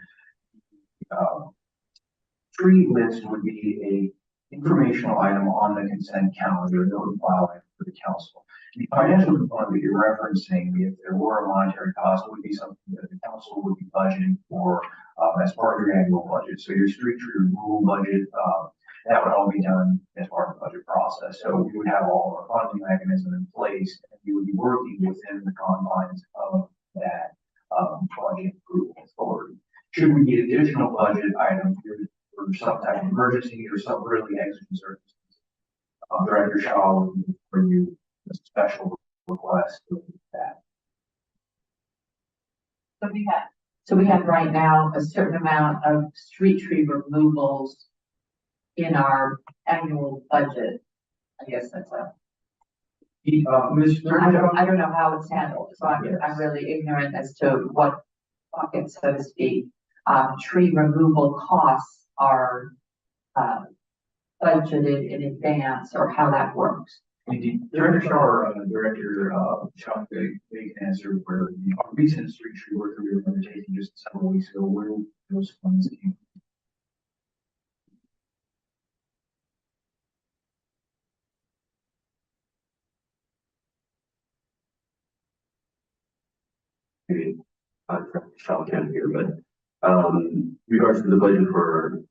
tree list would be a informational item on the consent calendar, noted file item for the council. The financial component that you're referencing, if there were a monetary cost, would be something that the council would be budgeting for as part of your annual budget. So your street tree removal budget, that would all be done as part of the budget process. So we would have all of our funding mechanism in place, and we would be working within the confines of that budget approval authority. Should we need additional budget items for some type of emergency or some really exigent circumstances, Director Shaw will bring you a special request for that. So we have right now a certain amount of street tree removals in our annual budget. I guess that's a. I don't know how it's handled, so I'm really ignorant as to what bucket, so to speak. Tree removal costs are budgeted in advance, or how that works. Indeed, Director Shaw or Director Shaw, they can answer where the recent street tree work that we were undertaking just several weeks ago, where those funds came. Maybe Shaw can here, but regards to the budget for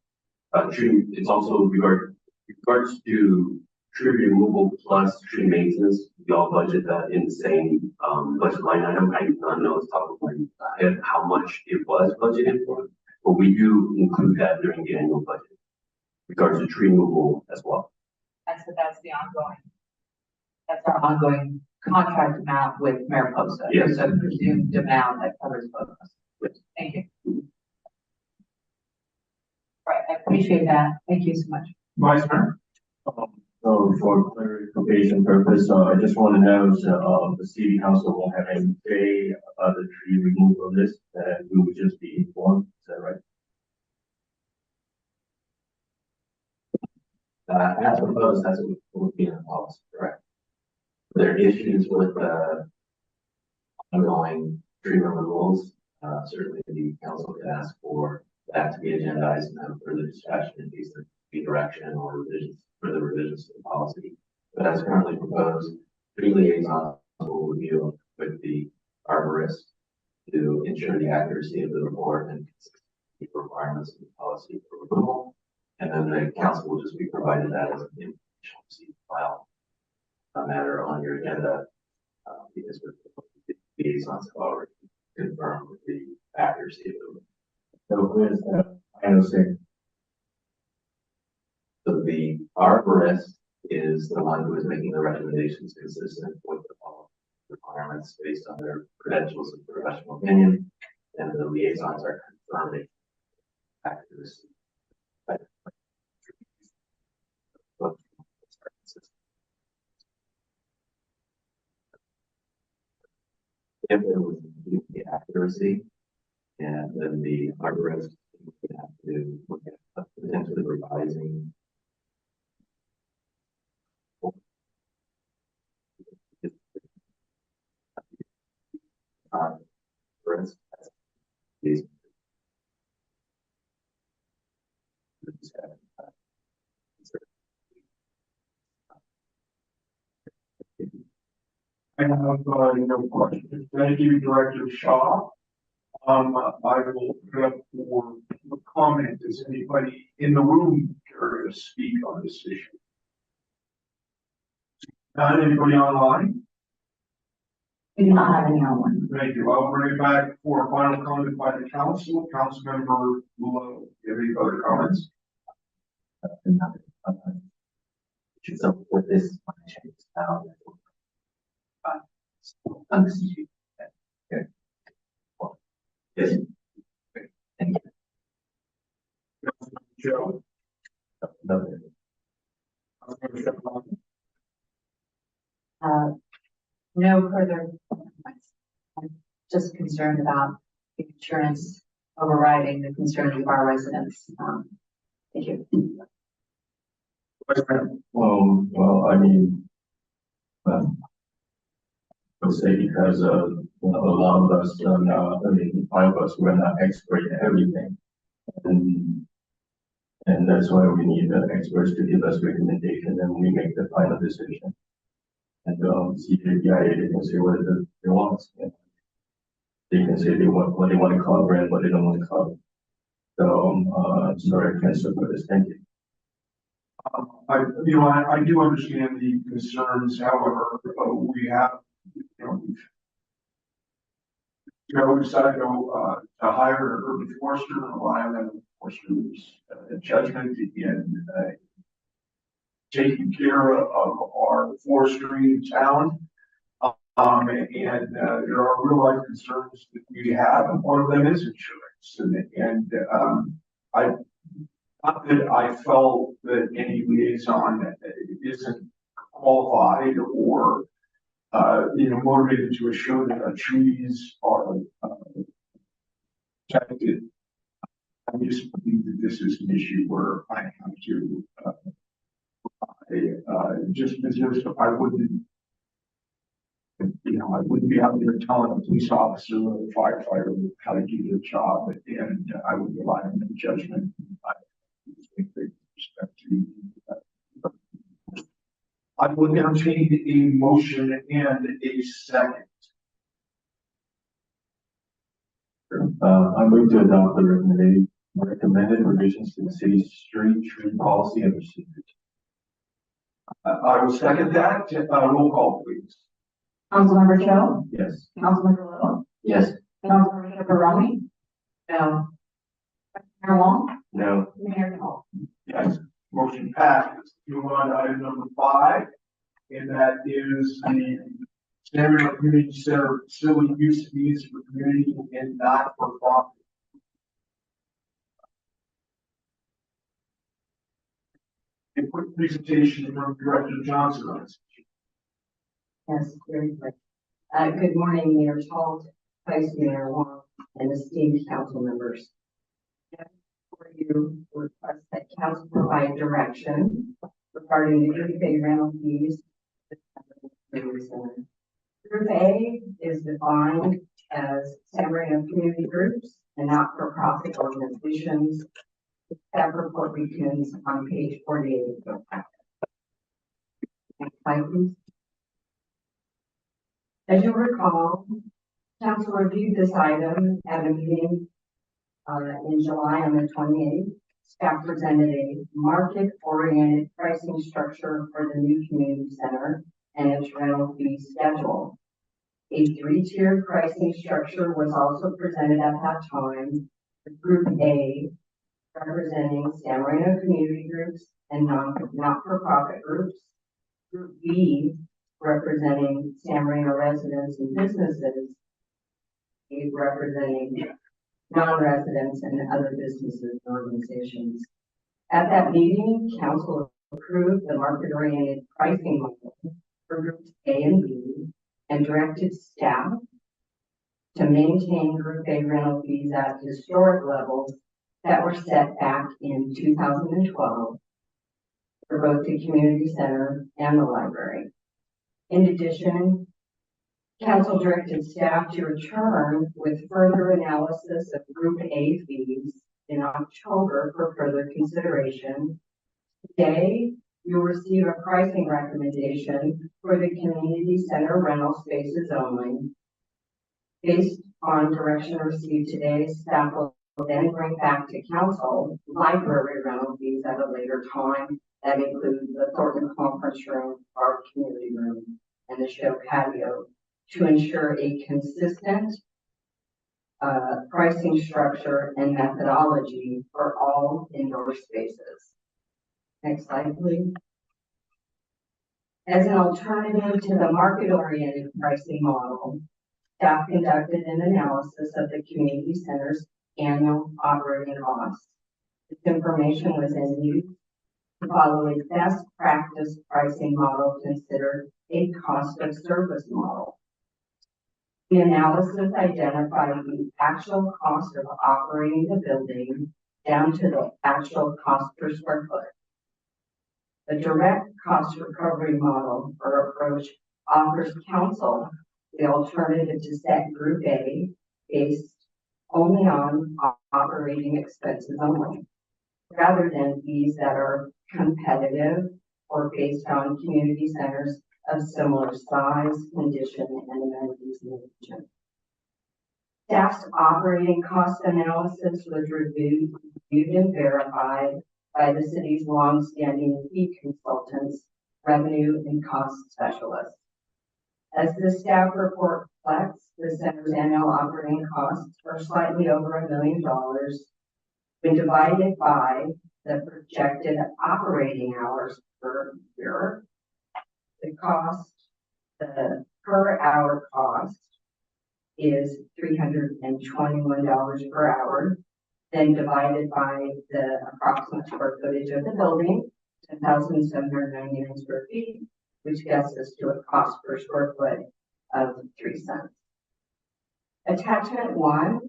tree, it's also regards to tree removal plus tree maintenance. We all budget that in the same budget line item. I do not know off the top of my head how much it was budgeted for, but we do include that during the annual budget. Regards to tree removal as well. That's the ongoing. That's our ongoing contract amount with Mariposa. Yes. There's a presumed amount that covers both of us. Yes. Thank you. Right, I appreciate that. Thank you so much. Vice Mayor? So for clarification purpose, I just want to know, so, the city council won't have any say about the tree removal list, and we would just be informed, is that right? As proposed, as it would be in the policy, correct? There are issues with ongoing tree removals. Certainly the council could ask for that to be agendized and have further discussion in case there be direction or revisions, further revisions to the policy. But as currently proposed, tree liaisons will review with the arborist to ensure the accuracy of the report and the requirements of the policy for removal. And then the council will just be provided that as an informational receipt file, a matter on your agenda, because the liaisons have already confirmed the accuracy of the report. So who is that? I understand. So the arborist is the one who is making the recommendations consistent with the policy requirements based on their credentials and professional opinion, and the liaisons are confirming accuracy. If it was the accuracy, and then the arborist would have to look at potentially revising. For instance, these. I have, no questions. Thank you, Director Shaw. I will put up for the comment. Does anybody in the room care to speak on this issue? Not anybody online? We do not have any online. Thank you. I'll bring it back for a final comment by the council. Councilmember Lowe, do you have any other comments? So with this change now. Understood. Okay. Well, yes. Thank you. Joe? No. No further. Comments. I'm just concerned about the insurance overriding the concerns of our residents. Thank you. Well, I mean, I would say because a lot of us, I mean, 5 of us, we're not expert in everything. And that's why we need the experts to give us recommendation and we make the final decision. And CJBI, they can say what they want. And they can say they want what they want to cover and what they don't want to cover. So, sorry, I can't support this. Thank you. I do understand the concerns. However, we have, we decided to hire an urban forester and rely on that forester's judgment in taking care of our forestry in town. And there are real life concerns that we have, and one of them is insurance. And not that I felt that any liaison isn't qualified or motivated to assure that our trees are protected. I just believe that this is an issue where I have to I wouldn't be out there telling a police officer or a firefighter how to do their job, and I would rely on their judgment. I will entertain a motion and a second. I move to adopt the recommended revisions to the city's street tree policy and procedures. I will second that. Roll call, please. Councilmember Cho? Yes. Councilmember Little? Yes. Councilmember Barone? No. Mayor Long? No. Mayor Hall? Yes, motion passes. Move on to item number 5, and that is the Stanford Community Center facility use fees for community and not for profit. A quick presentation from Director Johnson on this. Yes, very quick. Good morning, Mayor Hall, Vice Mayor Wong, and esteemed council members. For you, request that council provide direction regarding the group A rental fees. Group A is defined as San Marino community groups and not-for-profit organizations. That report begins on page 48 of the packet. Next slide, please. As you'll recall, council reviewed this item at a meeting in July on the 28th. Staff presented a market-oriented pricing structure for the new community center and its rental fee schedule. A 3-tiered pricing structure was also presented at that time, with Group A representing San Marino community groups and not-for-profit groups. Group B representing San Marino residents and businesses. A representing non-residents, and other businesses and organizations. At that meeting, council approved the market-oriented pricing model for groups A and B and directed staff to maintain Group A rental fees at historic levels that were set back in 2012 for both the community center and the library. In addition, council directed staff to return with further analysis of Group A fees in October for further consideration. Today, you'll receive a pricing recommendation for the community center rental spaces only. Based on direction received today, staff will then bring back to council library rental fees at a later time that include the Thornton Conference Room, our community room, and the show patio to ensure a consistent pricing structure and methodology for all indoor spaces. Next slide, please. As an alternative to the market-oriented pricing model, staff conducted an analysis of the community center's annual operating costs. This information was in use to follow a best practice pricing model considered a cost of service model. The analysis identified the actual cost of operating the building down to the actual cost per square foot. The direct cost recovery model or approach offers council the alternative to set Group A based only on operating expenses only, rather than fees that are competitive or based on community centers of similar size, condition, and amenities in the region. Staff's operating cost analysis was reviewed and verified by the city's longstanding fee consultants, revenue and cost specialists. As the staff report reflects, the center's annual operating costs are slightly over $1 million. When divided by the projected operating hours per year, the per hour cost is $321 per hour, then divided by the approximate square footage of the building, 10,799 square feet, which gets us to a cost per square foot of 3 cents. Attachment 1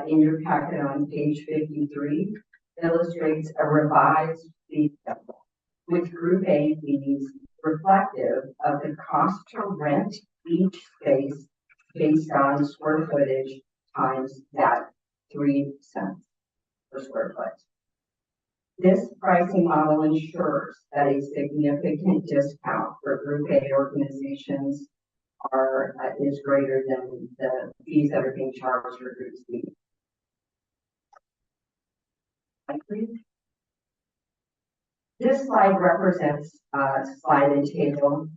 in your packet on page 53 illustrates a revised fee schedule with Group A fees reflective of the cost to rent each space based on square footage times that 3 cents per square foot. This pricing model ensures that a significant discount for Group A organizations is greater than the fees that are being charged for Group B. This slide represents slide and table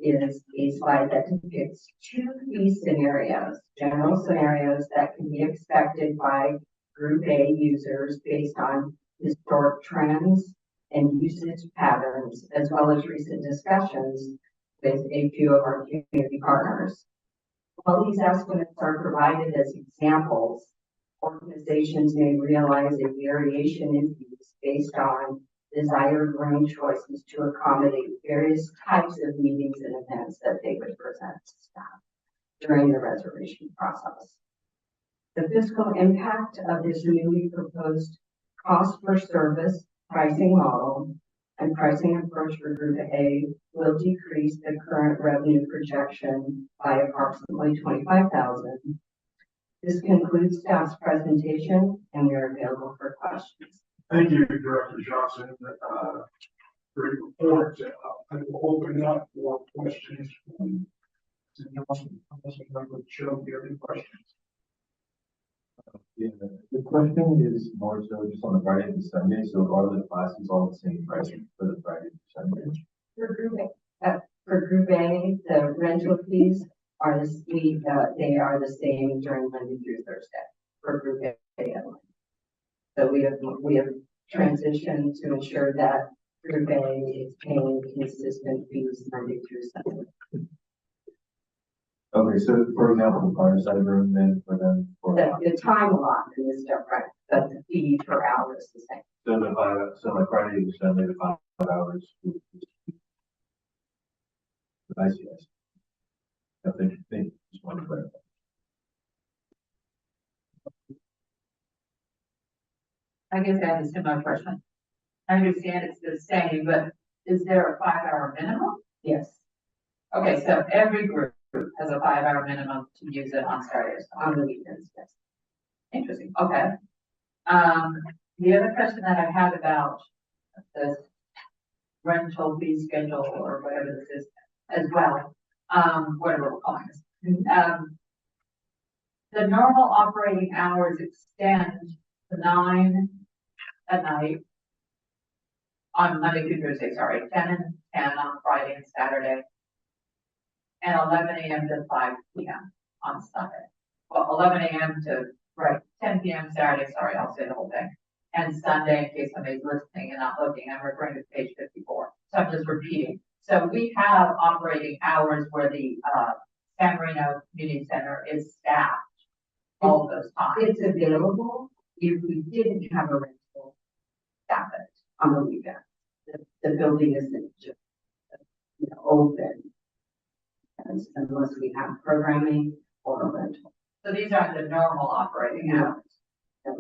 is a slide that depicts 2 fee scenarios, general scenarios that can be expected by Group A users based on historic trends and usage patterns, as well as recent discussions with a few of our community partners. While these estimates are provided as examples, organizations may realize a variation in fees based on desired room choices to accommodate various types of meetings and events that they would present to staff during the reservation process. The fiscal impact of this newly proposed cost per service pricing model and pricing approach for Group A will decrease the current revenue projection by approximately $25,000. This concludes staff's presentation, and we are available for questions. Thank you, Director Johnson, for your report. I will open up for questions. Show me any questions. Yeah, the question is more so just on the Friday and Sunday. So are the classes all the same pricing for the Friday and Sunday? For Group A, the rental fees are they are the same during Monday through Thursday for Group A only. So we have transitioned to ensure that Group A is paying consistent fees Monday through Sunday. Okay, so for example, the fireside room then for them for the time allotment is different, but the fee per hour is the same. So the five, so like Friday to Sunday, the 5 hours. I see, I see. I think, just want to clarify. I guess I have a similar question. I understand it's the same, but is there a 5-hour minimum? Yes. Okay, so every group has a 5-hour minimum to use it on Saturdays, on the weekends, yes. Interesting, okay. The other question that I had about this rental fee schedule or whatever this is as well, whatever we're calling this. The normal operating hours extend to 9 at night on Monday through Thursday, sorry, 10 and 10 on Friday and Saturday, and 11 a.m. to 5 p.m. on Sunday. Well, 11 a.m. to, right, 10 p.m. Saturday, sorry, I'll say the whole thing. And Sunday, in case somebody's listening and not looking, I'm referring to page 54. So I'm just repeating. So we have operating hours where the San Marino Community Center is staffed all of those times. It's available if we didn't have a rental staff it on the weekend. The building isn't just, open unless we have programming or a rental. So these aren't the normal operating No. hours.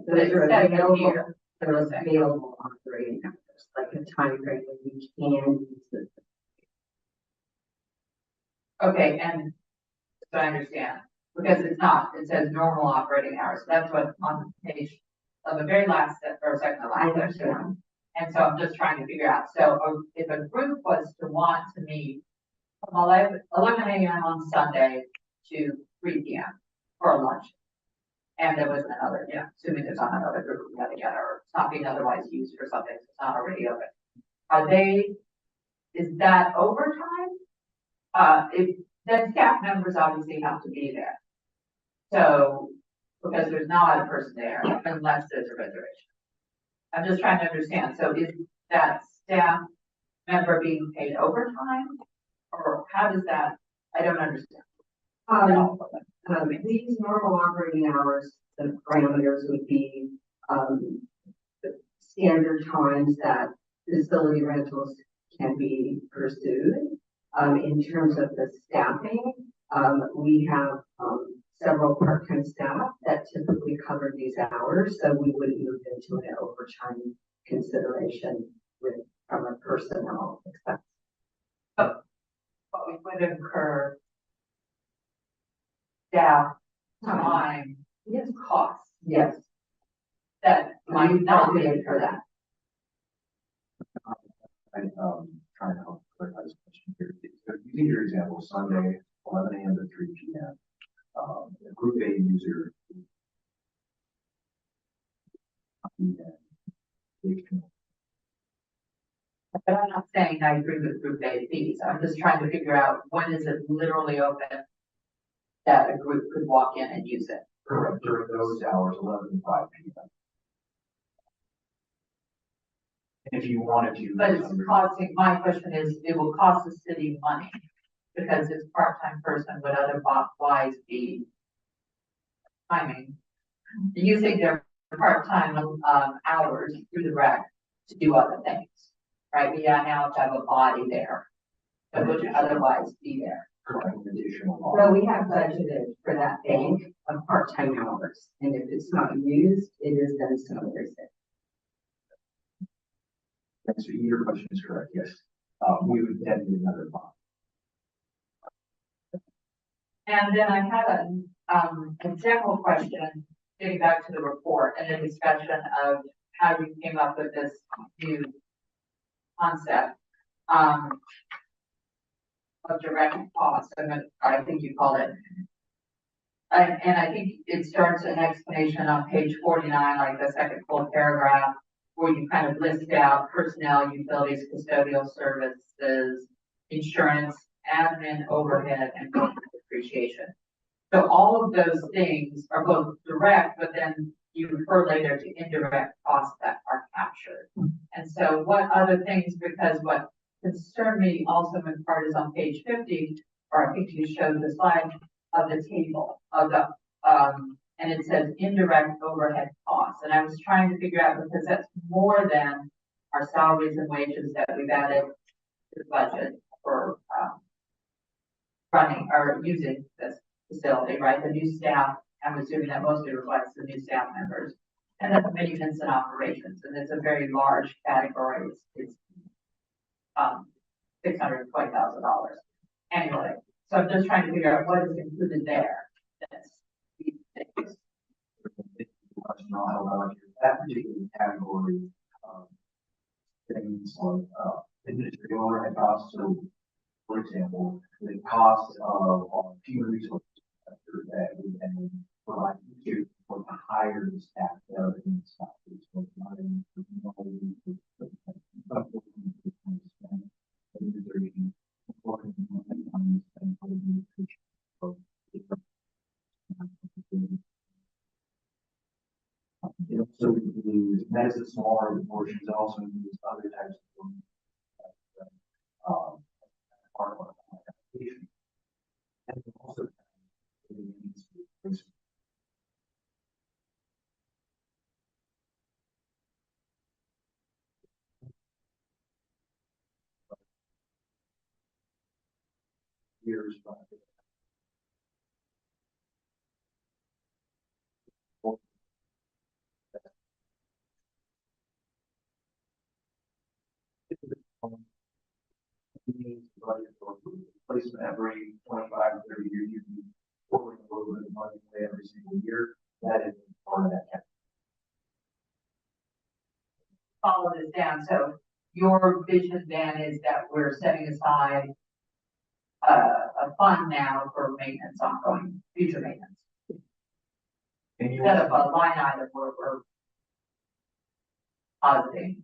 Those are Instead of available, here, those available operating hours, like a time frame when we can use the. Okay, and so I understand, because it's not, it says normal operating hours. That's what on the page of the very last step or second to last section. And so I'm just trying to figure out, so if a group was to want to meet from 11 a.m. on Sunday to 3 p.m. for a lunch, and there was another, assuming there's not another group together, or it's not being otherwise used for something that's not already open. Is that overtime? Then staff members obviously have to be there. So, because there's not a person there unless there's a reservation. I'm just trying to understand. So is that staff member being paid overtime? Or how does that, I don't understand. These normal operating hours, the parameters would be, the standard times that facility rentals can be pursued. In terms of the staffing, we have, several part-time staff that typically cover these hours, so we wouldn't move into an overtime consideration from a personnel expense. But we would incur staff time, costs. Yes. That might not be for that. I'm trying to help clarify this question here. So using your example, Sunday, 11 a.m. to 3 p.m. A group A user. But I'm not saying I agree with group A fees. I'm just trying to figure out when is it literally open that a group could walk in and use it. Correct, during those hours, 11 to 5 p.m. If you wanted to. But it's costing, my question is, it will cost the city money because this part-time person would otherwise be timing, using their part-time hours through the rec to do other things, right? We now have to have a body there that would otherwise be there. Correct, additional. So we have budgeted for that bank of part-time hours, and if it's not used, it is then somebody's. So your question is correct, yes. We would then need another bond. And then I have a general question, getting back to the report and the discussion of how you came up with this new concept of direct costs, and I think you called it. And I think it starts an explanation on page 49, like the second full paragraph, where you kind of list out personnel, utilities, custodial services, insurance, admin, overhead, and depreciation. So all of those things are both direct, but then you refer later to indirect costs that are captured. And so what other things, because what concerned me also in part is on page 50, or I think you showed the slide of the table of the and it says indirect overhead costs. And I was trying to figure out, because that's more than our salaries and wages that we've added to the budget for, running or using this facility, right? The new staff, I'm assuming that mostly reflects the new staff members. And then maintenance and operations, and it's a very large category. It's $620,000 annually. So I'm just trying to figure out what is included there. That's these things. Question on how about that particular category, things like, administrative overhead costs. So, for example, the cost of human resources that we can provide to for the higher staff, everything staff is not in. It also includes, that is a smaller portion, it also includes other types of part of our application. And also years, but budget for replacement every 25, 30 years, you can pouring a little bit of money away every single year. That is part of that capital. Follow this down. So your vision then is that we're setting aside a fund now for maintenance, ongoing future maintenance. And you Instead of a line item where we're positing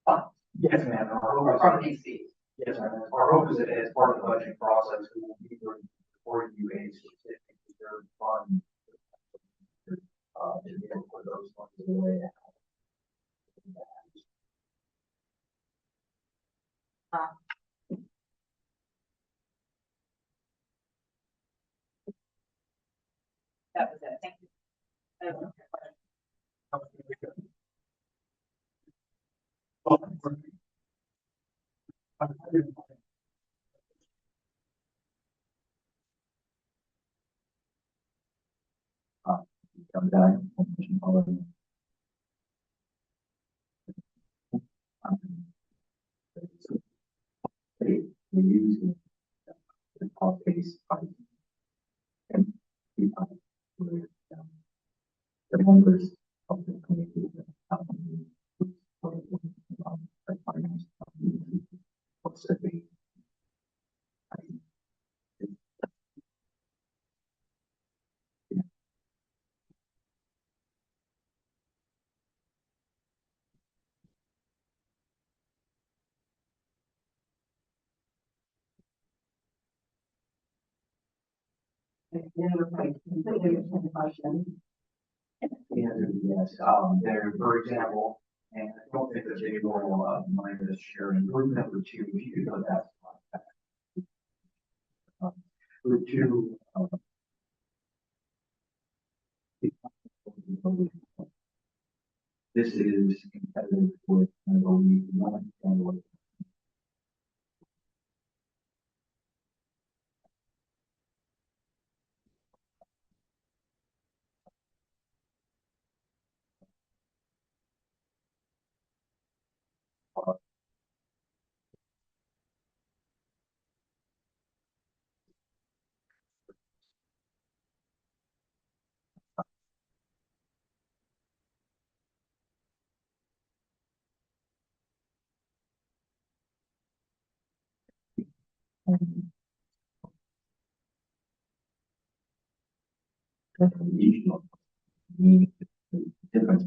funds yes, ma'am. Our hope from is, these fees. yes, ma'am. Our hope is that as part of the budget process, we will be for you a specific reserve fund to be able to put those funds away. That was it. Thank you. That was my question. Come down. We use the top base and the members of the committee Completely understand the question. The answer is yes. There, for example, and I don't think that they will mind us sharing. Group number two, if you could go that slide back. Group two. This is competitive with, I believe, one and the difference.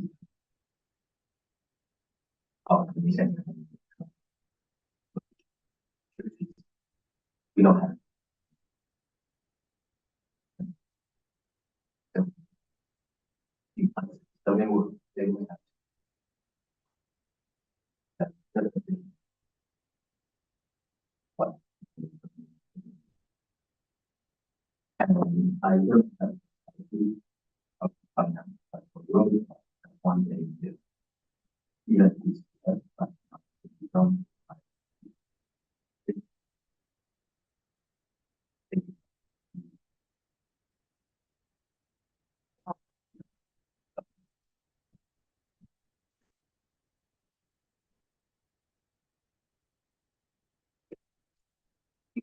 We don't have. So they will have. What? And I will have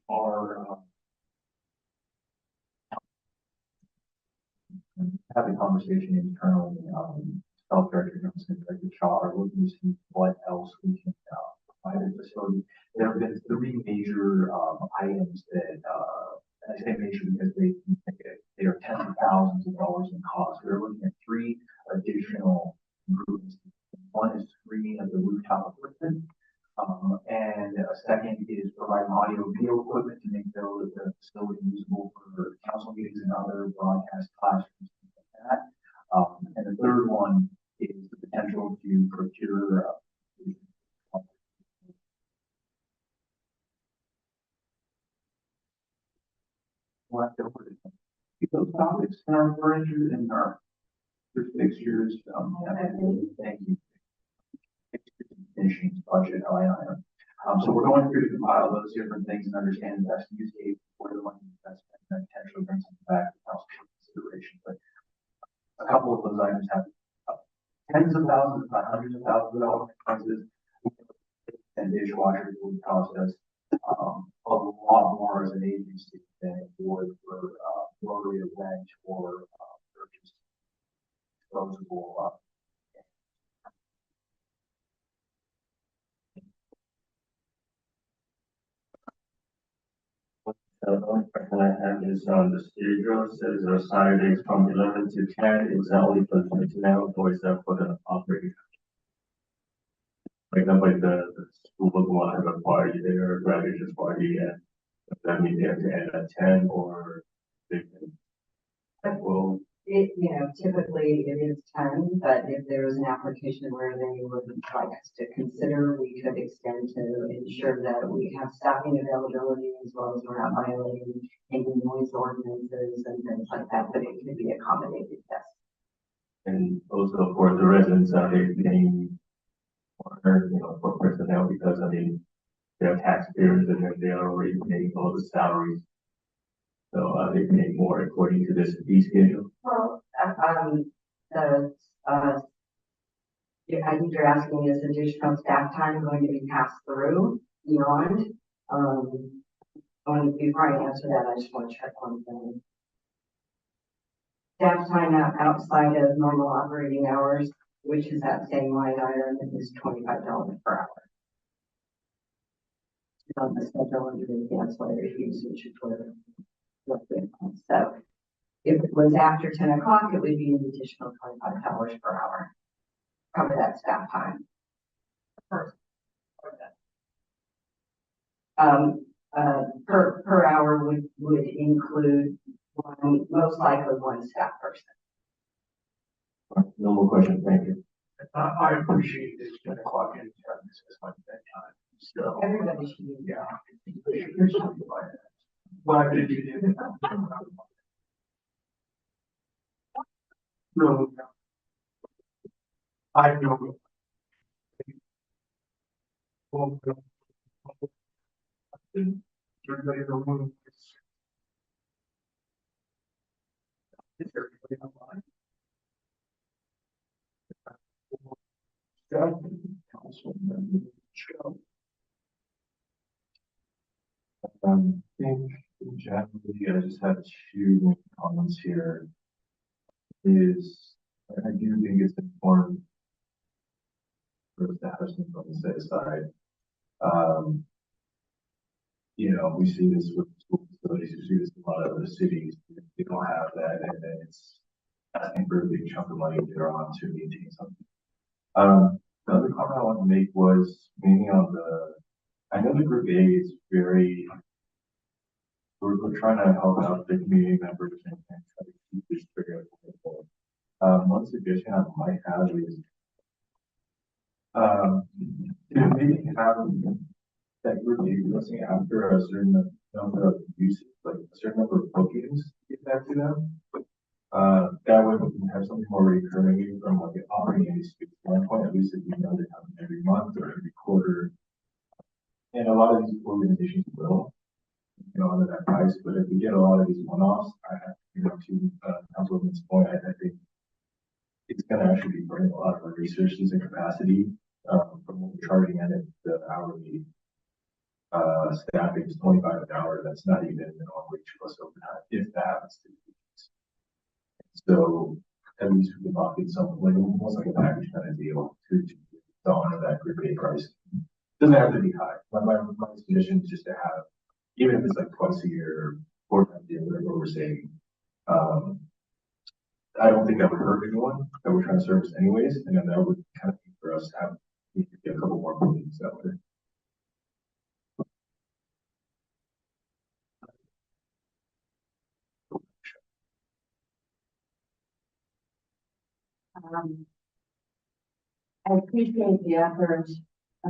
are, having conversation internally, self-directed nursing, like the child, are looking to see what else we can, provide in the facility. There have been three major, items that, and I say major because they are tens of thousands of dollars in cost. We're looking at three additional improvements. One is screening of the rooftop equipment. And a second is providing audio video equipment to make the facility usable for council meetings and other broadcast classrooms, things like that. And the third one is the potential to procure, those topics in our furniture and our fixtures, thank you. Finishing budget line item. So we're going through to compile those different things and understand the best use case for the money investment and then potentially bring something back to council consideration. But a couple of those items have tens of thousands, if not hundreds of thousands of dollars prices, and dishwashers would cost us a lot more as an agency than it would for rotary rent or purchase disposable. The only question I have is on the schedule, says Saturdays from 11 to 10, is that only for the personnel or is that for the operating? For example, if the school would want to have a party there, graduation party, and that means they have to end at 10 or they can, well, Typically it is 10, but if there was an application where they would like us to consider, we could extend to ensure that we have staffing availability as well as we're not violating any noise ordinances and things like that, but it could be accommodated, yes. and also for the residents, are they paying more, for personnel because, they're taxpayers and they are already paying all the salaries. So are they paying more according to this fee schedule? Well, I think you're asking is additional staff time going to be passed through beyond? Before I answer that, I just want to check one thing. Staff time outside of normal operating hours, which is that same line item, is $25 per hour. On the schedule under the ancillary fees, which is so if it was after 10 o'clock, it would be an additional $25 per hour. Cover that staff time. Per hour would include most likely one staff person. No more questions, thank you. I appreciate it's 10 o'clock in this is my bedtime. So Everybody should be. yeah. Why did you do that? No. I know. Everybody in the room. Is everybody online? Councilman Joe. I think in general, I just have two comments here. I do think it's important for us to have something on the set aside. We see this with school facilities, we see this in a lot of other cities, they don't have that, and then it's asking for a big chunk of money later on to maintain something. The other comment I want to make was mainly on I know the group A is we're trying to help out the community members and try to keep this very affordable. One suggestion I might have is, maybe have that group A listening after a certain number of uses, like a certain number of bookings, get back to them. That way we can have something more recurring from like an operating standpoint, at least if we know they're coming every month or every quarter. And a lot of these organizations will, under that price, but if we get a lot of these one-offs, to Councilwoman's point, I think it's going to actually be burning a lot of our resources and capacity from what we're charging at the hourly staffing it's 25 an hour, that's not even minimum wage plus overtime, if that's the case. So at least we can lock in something like almost like a package kind of deal to honor that group pay price. Doesn't have to be high. My suggestion is just to have, even if it's like twice a year, 4 times a year, whatever we're saying. I don't think that would hurt anyone that we're trying to service anyways, and then that would kind of be for us to have get a couple more meetings that way. I appreciate the effort, I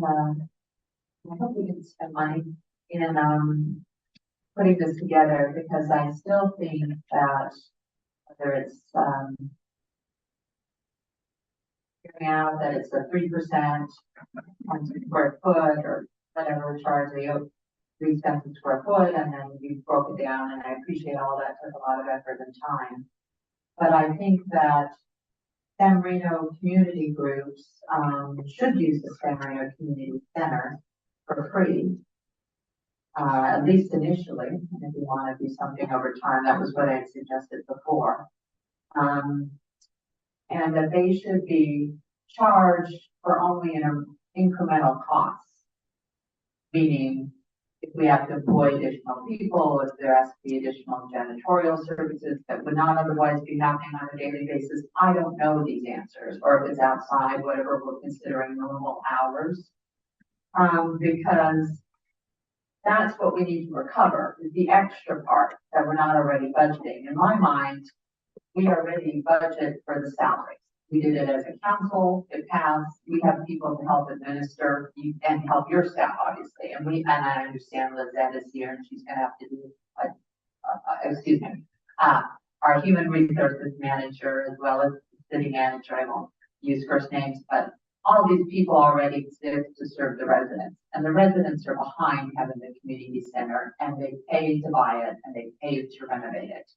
hope we can spend money in, putting this together, because I still think that whether it's, figuring out that it's a 3% on square foot or whatever we charge, the 3 cents a square foot, and then we broke it down, and I appreciate all that, took a lot of effort and time. But I think that San Marino community groups, should use the San Marino Community Center for free. At least initially, and if you want to do something over time, that was what I had suggested before. And that they should be charged for only an incremental cost. Meaning, if we have to employ additional people, if there has to be additional janitorial services that would not otherwise be happening on a daily basis, I don't know these answers, or if it's outside, whatever we're considering normal hours. Because that's what we need to recover, is the extra part that we're not already budgeting. In my mind, we already budget for the salaries. We did it as a council, it passed, we have people to help administer and help your staff, obviously. And I understand Lizette is here and she's gonna have to do, our human resources manager, as well as city manager, I won't use first names, but all these people already exist to serve the residents. And the residents are behind having the community center, and they paid to buy it and they paid to renovate it.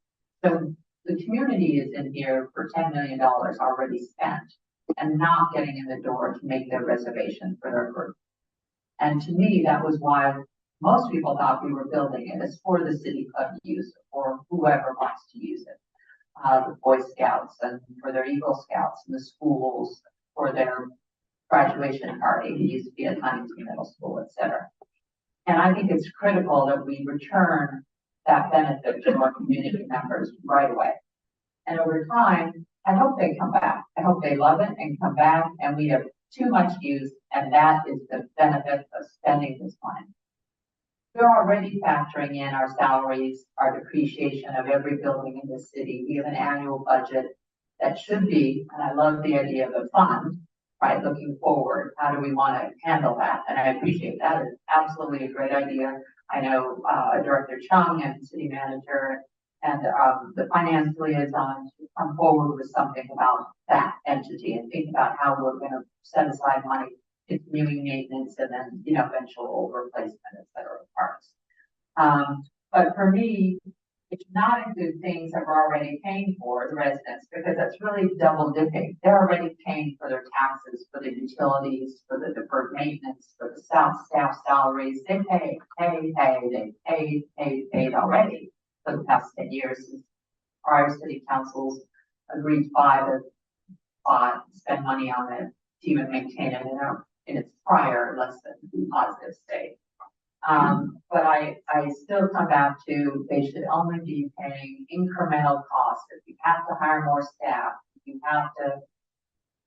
So the community is in here for $10 million already spent and not getting in the door to make their reservation for their group. And to me, that was why most people thought we were building it as for the city club use or whoever wants to use it. The Boy Scouts and for their Eagle Scouts and the schools for their graduation party. It used to be at Huntington Middle School, etc. And I think it's critical that we return that benefit to our community members right away. And over time, I hope they come back. I hope they love it and come back, and we have too much use, and that is the benefit of spending this money. We're already factoring in our salaries, our depreciation of every building in the city. We have an annual budget that should be, and I love the idea of a fund, right? Looking forward, how do we want to handle that? And I appreciate that. It's absolutely a great idea. I know Director Chung and City Manager and the finance liaison to come forward with something about that entity and think about how we're going to set aside money, continuing maintenance, and then, you know, eventual replacement, et cetera, parts. But for me, it's not include things that we're already paying for the residents, because that's really double dipping. They're already paying for their taxes, for the utilities, for the deferred maintenance, for the staff salaries. They paid already for the past 10 years since prior city councils agreed to buy the spot, spend money on it to even maintain it in its prior less than positive state. But I still come back to, they should only be paying incremental costs. If you have to hire more staff, if you have to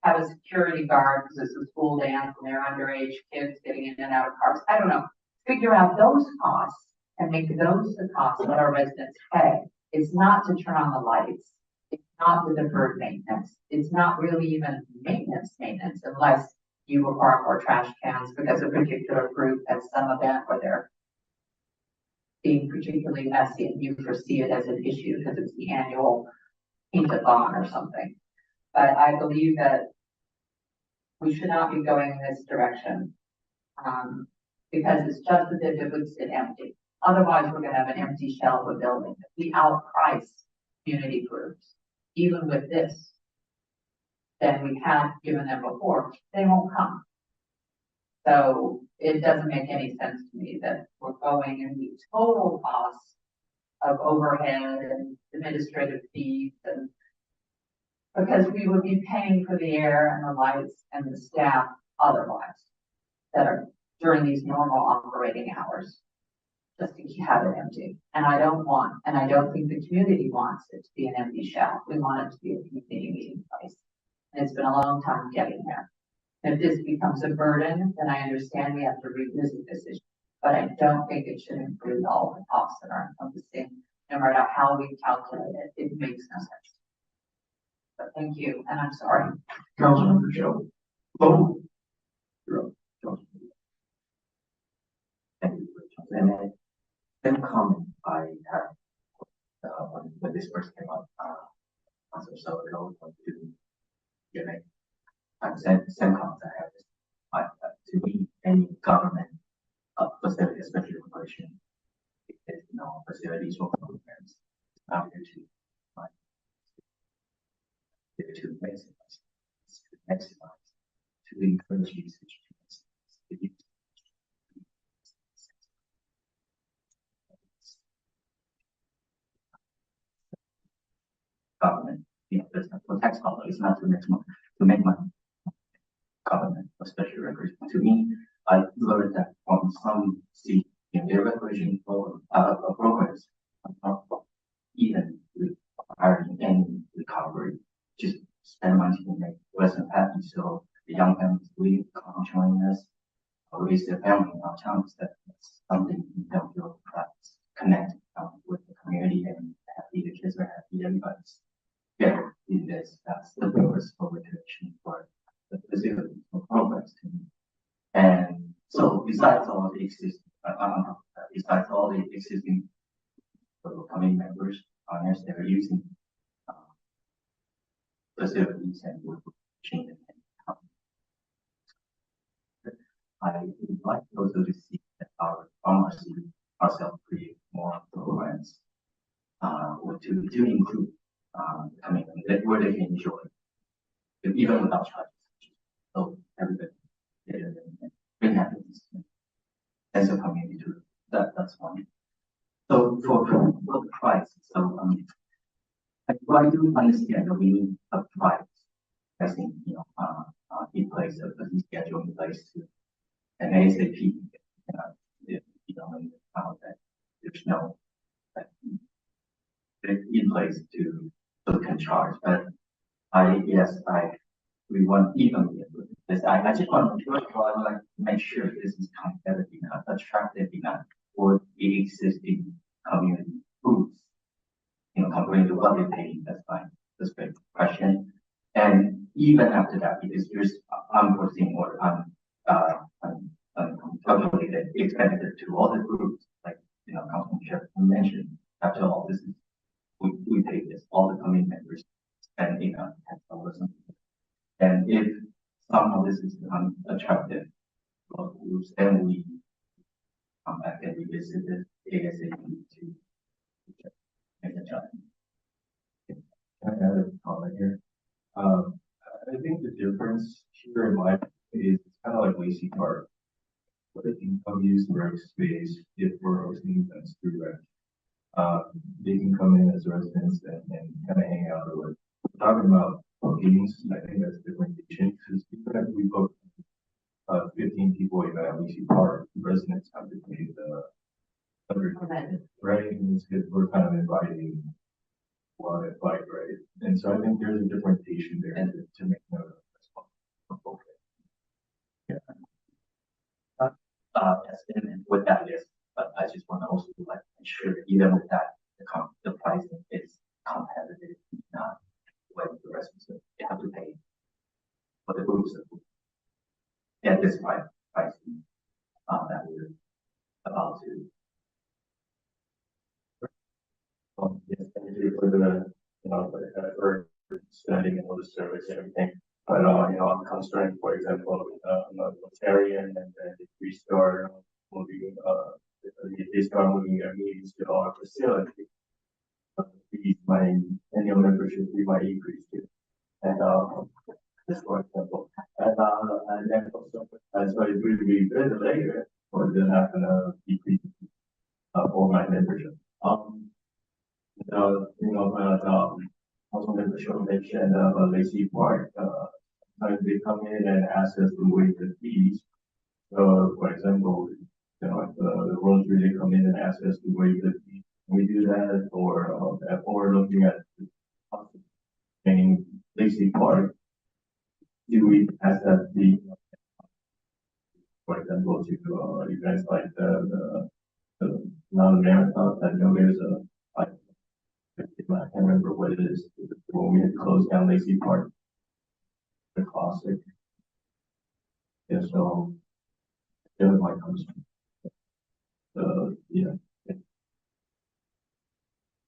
have a security guard because it's a school dance and they're underage kids getting in and out of cars, I don't know. Figure out those costs and make those the costs that our residents pay. It's not to turn on the lights. It's not the deferred maintenance. It's not really even maintenance unless you require more trash cans because a particular group has some event where they're being particularly messy and you foresee it as an issue because it's the annual paint-a-thon or something. But I believe that we should not be going in this direction because it's just as if it would sit empty. Otherwise, we're going to have an empty shell of a building. If we outprice community groups, even with this, than we had given them before, they won't come. So it doesn't make any sense to me that we're going and the total costs of overhead and administrative fees and because we would be paying for the air and the lights and the staff otherwise that are during these normal operating hours. Just to have it empty. And I don't think the community wants it to be an empty shell. We want it to be a community meeting place. And it's been a long time getting there. If this becomes a burden, then I understand we have to revisit this issue. But I don't think it should include all the costs that are encompassing, no matter how we calculate it. It makes no sense. But thank you, and I'm sorry. Councilmember Joe. Oh. You're up, Councilmember. Thank you. And then comment I had, when this first came up, months or so ago, to giving, same comment I have is, to me, any government, facility, especially corporation, is, facilities or programs, not here to, here to maximize, to encourage usage, to use. Government, there's no tax dollar, it's not to make money. Government, especially recreation. To me, I learned that from some see in their recreation programs, even requiring any recovery, just spend money to make residents happy. So the young families will come join us, or raise their family in our towns. That's something that will connect with the community and happy. The kids are happy. Everybody's better in this. That's the purpose for recreation for the facilities for programs to me. And so besides all the existing, community members, partners that are using facilities and change. I would like also to see that our pharmacy ourselves create more programs to include commitment that where they can enjoy, even without charges. So everybody bring happiness as a community too. That's one. So for the price, so I do understand that we need a price. I think in place of the schedule in place to an ASAP. That there's no in place to can charge, but we want even this. I just want to first of all, I would like to make sure this is competitive enough, attractive enough for the existing community groups. Comparing to what they're paying, that's fine. That's a great question. And even after that, because there's unforeseen or calculated expenditure to all the groups, like Councilman Chair mentioned. After all, this is we pay this, all the community members spending on $10 something. And if somehow this is unattractive for groups, then we come back and revisit this ASAP to make a judgment. Can I add a comment here? I think the difference here in my opinion is it's kind of like Lacey Park. Where they can come use the rec space if we're hosting events through rec. They can come in as residents and kind of hang out or talking about games. I think that's differentiation because even if we book 15 people even at Lacey Park, residents have to pay the right? And it's because we're kind of inviting one bike, right? And so I think there's a differentiation there to make note of this one. Yeah. And with that, yes, but I just want to also make sure that even with that, the pricing is competitive, not what the residents have to pay for the groups at this pricing that we're about to. Yes, thank you for the for studying and all the service and everything. But I'm concerned, for example, with Rotarian and then if we start moving if they start moving their meetings to our facility, my annual membership fee might increase too. And just for example, and then also So it will be better later, or they're not gonna decrease for my membership. Also member show mentioned Lacy Park, sometimes they come in and ask us to waive the fees. So for example, if the Rotary, they come in and ask us to waive the fee. We do that, or looking at in Lacy Park, do we ask that the, for example, to events like the non-marathon, I know there's I can't remember what it is, when we had closed down Lacy Park, the classic. Yeah, so, the other one comes from, yeah.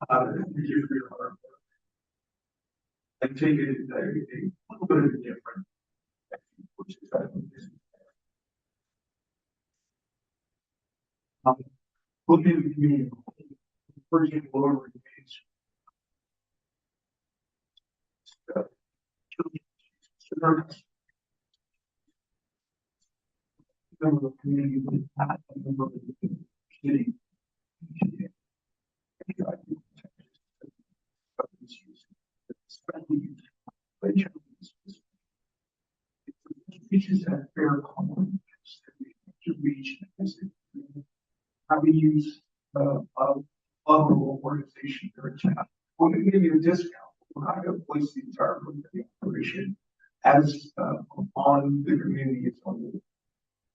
Thank you for your hard work. I take it as a little bit of a different, which is, I think, is, looking at the community, purging lower remains. Member of the community, not a member of the city. Reaches that fair common to reach how we use other organization or town. We're going to give you a discount. We're not going to place the entire operation as on the community as on the.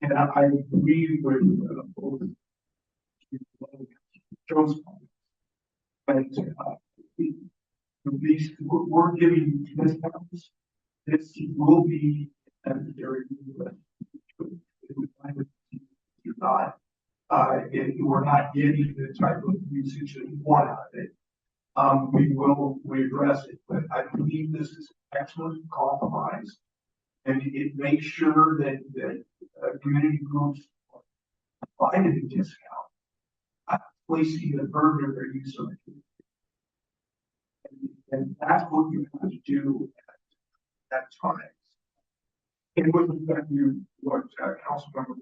And I agree with both Joe's comments. But these we're giving discounts. This will be necessary. If we find it not, if we're not getting the type of usage that we want out of it, we address it. But I believe this is an excellent compromise, and it makes sure that community groups are provided a discount, placing the burden of their use of it. And that's what you have to do at times. And with respect to what council member.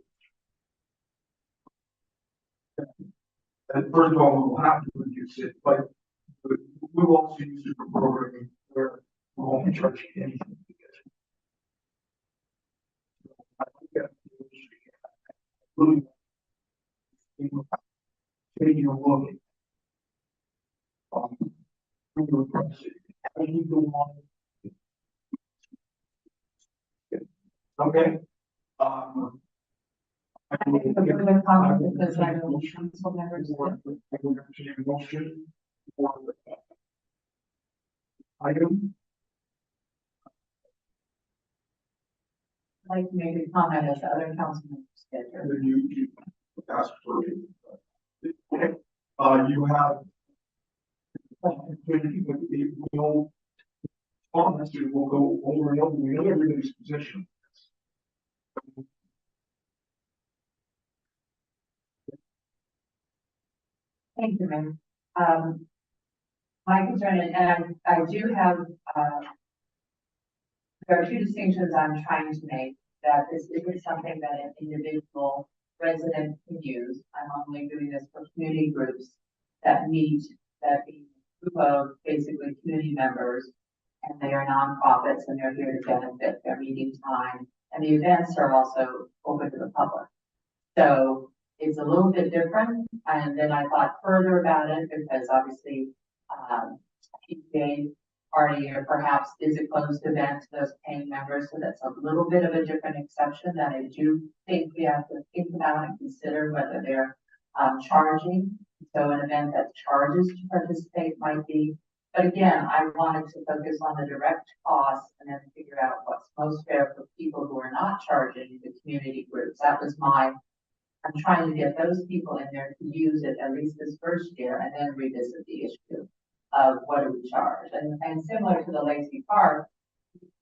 And first of all, we'll have to reduce it, but we will also use it for programming where we won't be charging anything. I think that's really taking a look at okay. I think the further comment because I know council members. Motion for item. I'd like to make a comment as other council members did. And then you ask for it. Okay. You have. We'll honestly, we'll go over and over. We know everybody's position. Thank you, Mayor. My concern, and I do have, there are two distinctions I'm trying to make, that this isn't something that an individual resident can use. I'm only doing this for community groups that meet, that be a group of basically community members, and they are nonprofits and they're here to benefit their meeting time. And the events are also open to the public. So it's a little bit different. And then I thought further about it because obviously, PTA party or perhaps is a closed event to those paying members. So that's a little bit of a different exception that I do think we have to think about and consider whether they're charging. So an event that charges to participate might be, but again, I wanted to focus on the direct costs and then figure out what's most fair for people who are not charging the community groups. That was I'm trying to get those people in there to use it at least this first year and then revisit the issue of what do we charge. And similar to the Lacy Park,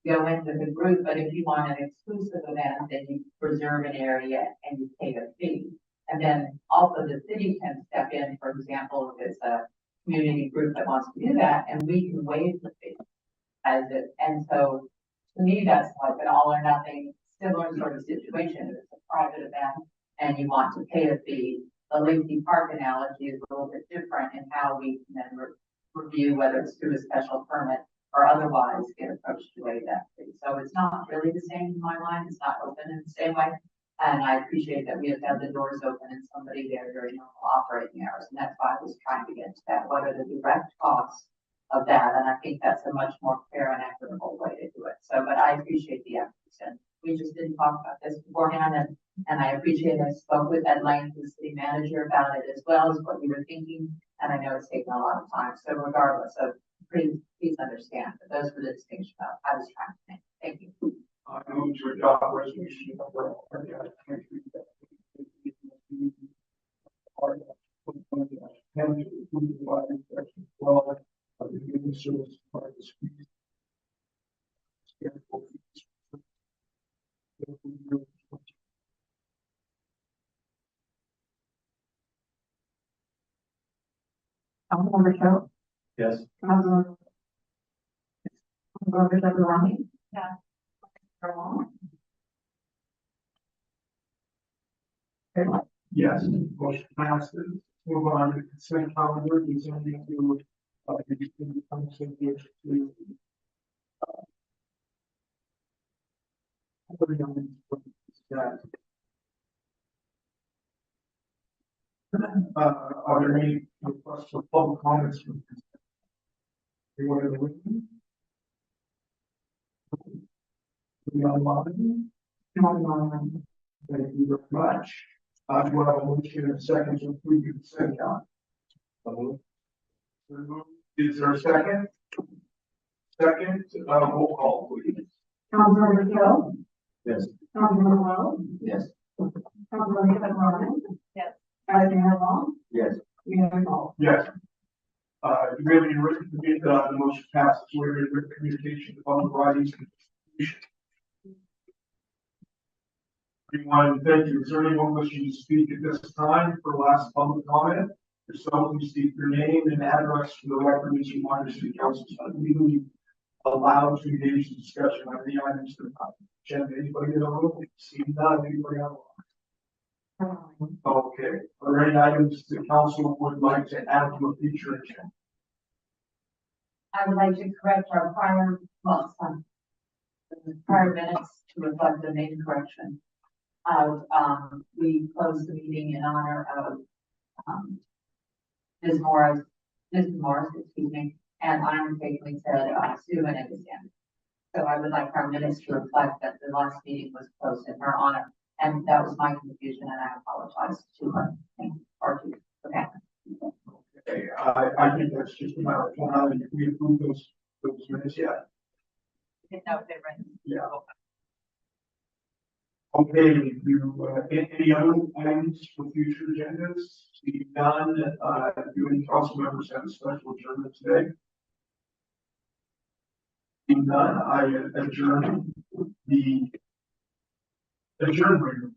you go in with a group, but if you want an exclusive event, then you reserve an area and you pay a fee. And then also the city can step in, for example, if it's a community group that wants to do that, and we can waive the fee as it. And so to me, that's like an all or nothing similar sort of situation, if it's a private event and you want to pay a fee. The Lacey Park analogy is a little bit different in how we can then review whether it's through a special permit or otherwise get approached to waive that fee. So it's not really the same in my mind, it's not open in the same way. And I appreciate that we have had the doors open and somebody there during normal operating hours, and that's why I was trying to get to that. What are the direct costs of that? And I think that's a much more fair and equitable way to do it. So, but I appreciate the efforts, and we just didn't talk about this beforehand, and I appreciate I spoke with Ed Lang, the city manager, about it as well as what you were thinking, and I know it's taken a lot of time. So regardless of, please understand that those were the distinctions I was trying to make. Thank you. I move to adopt resolution number. Councilmember Cho, Yes. Councilmember Rami. Yeah. Yes, motion passes. Move on to consent calendar, is anything to, are there any requests for public comments from? Anyone in the room? Online? Online. Thank you very much. I will have a motion in a second to approve the consent calendar. Is there a second? Second, roll call, please. Councilmember Cho, Yes. Councilmember Wells, Yes. Councilmember Rami. Yes. Vice Mayor Long, Yes. Mayor Hall. Yes. Do we have any written, the motion passes, we have written communication on writings. Everyone, thank you. Is there anyone wishing to speak at this time for last public comment? If so, please state your name and address for the record as you want to city council is legally allowed to engage in discussion on the items that are agenda. Anybody in the room? See none, anybody online? Okay, are there any items the council would like to add to a future agenda? I would like to correct our prior minutes to reflect the main correction of, we closed the meeting in honor of, Ms. Morris, excuse me, and I mistakenly said, Sue and Anderson. So I would like our minutes to reflect that the last meeting was closed in her honor, and that was my confusion, and I apologize to her. Thank you. Or to, okay. Okay, I think that's just a matter of formality. If we approve those minutes, yeah. Didn't know if they were in. Yeah. Okay, any other items for future agendas? Seeing none, do any council members have a special adjournment today? Seeing none, I adjourn the adjournment.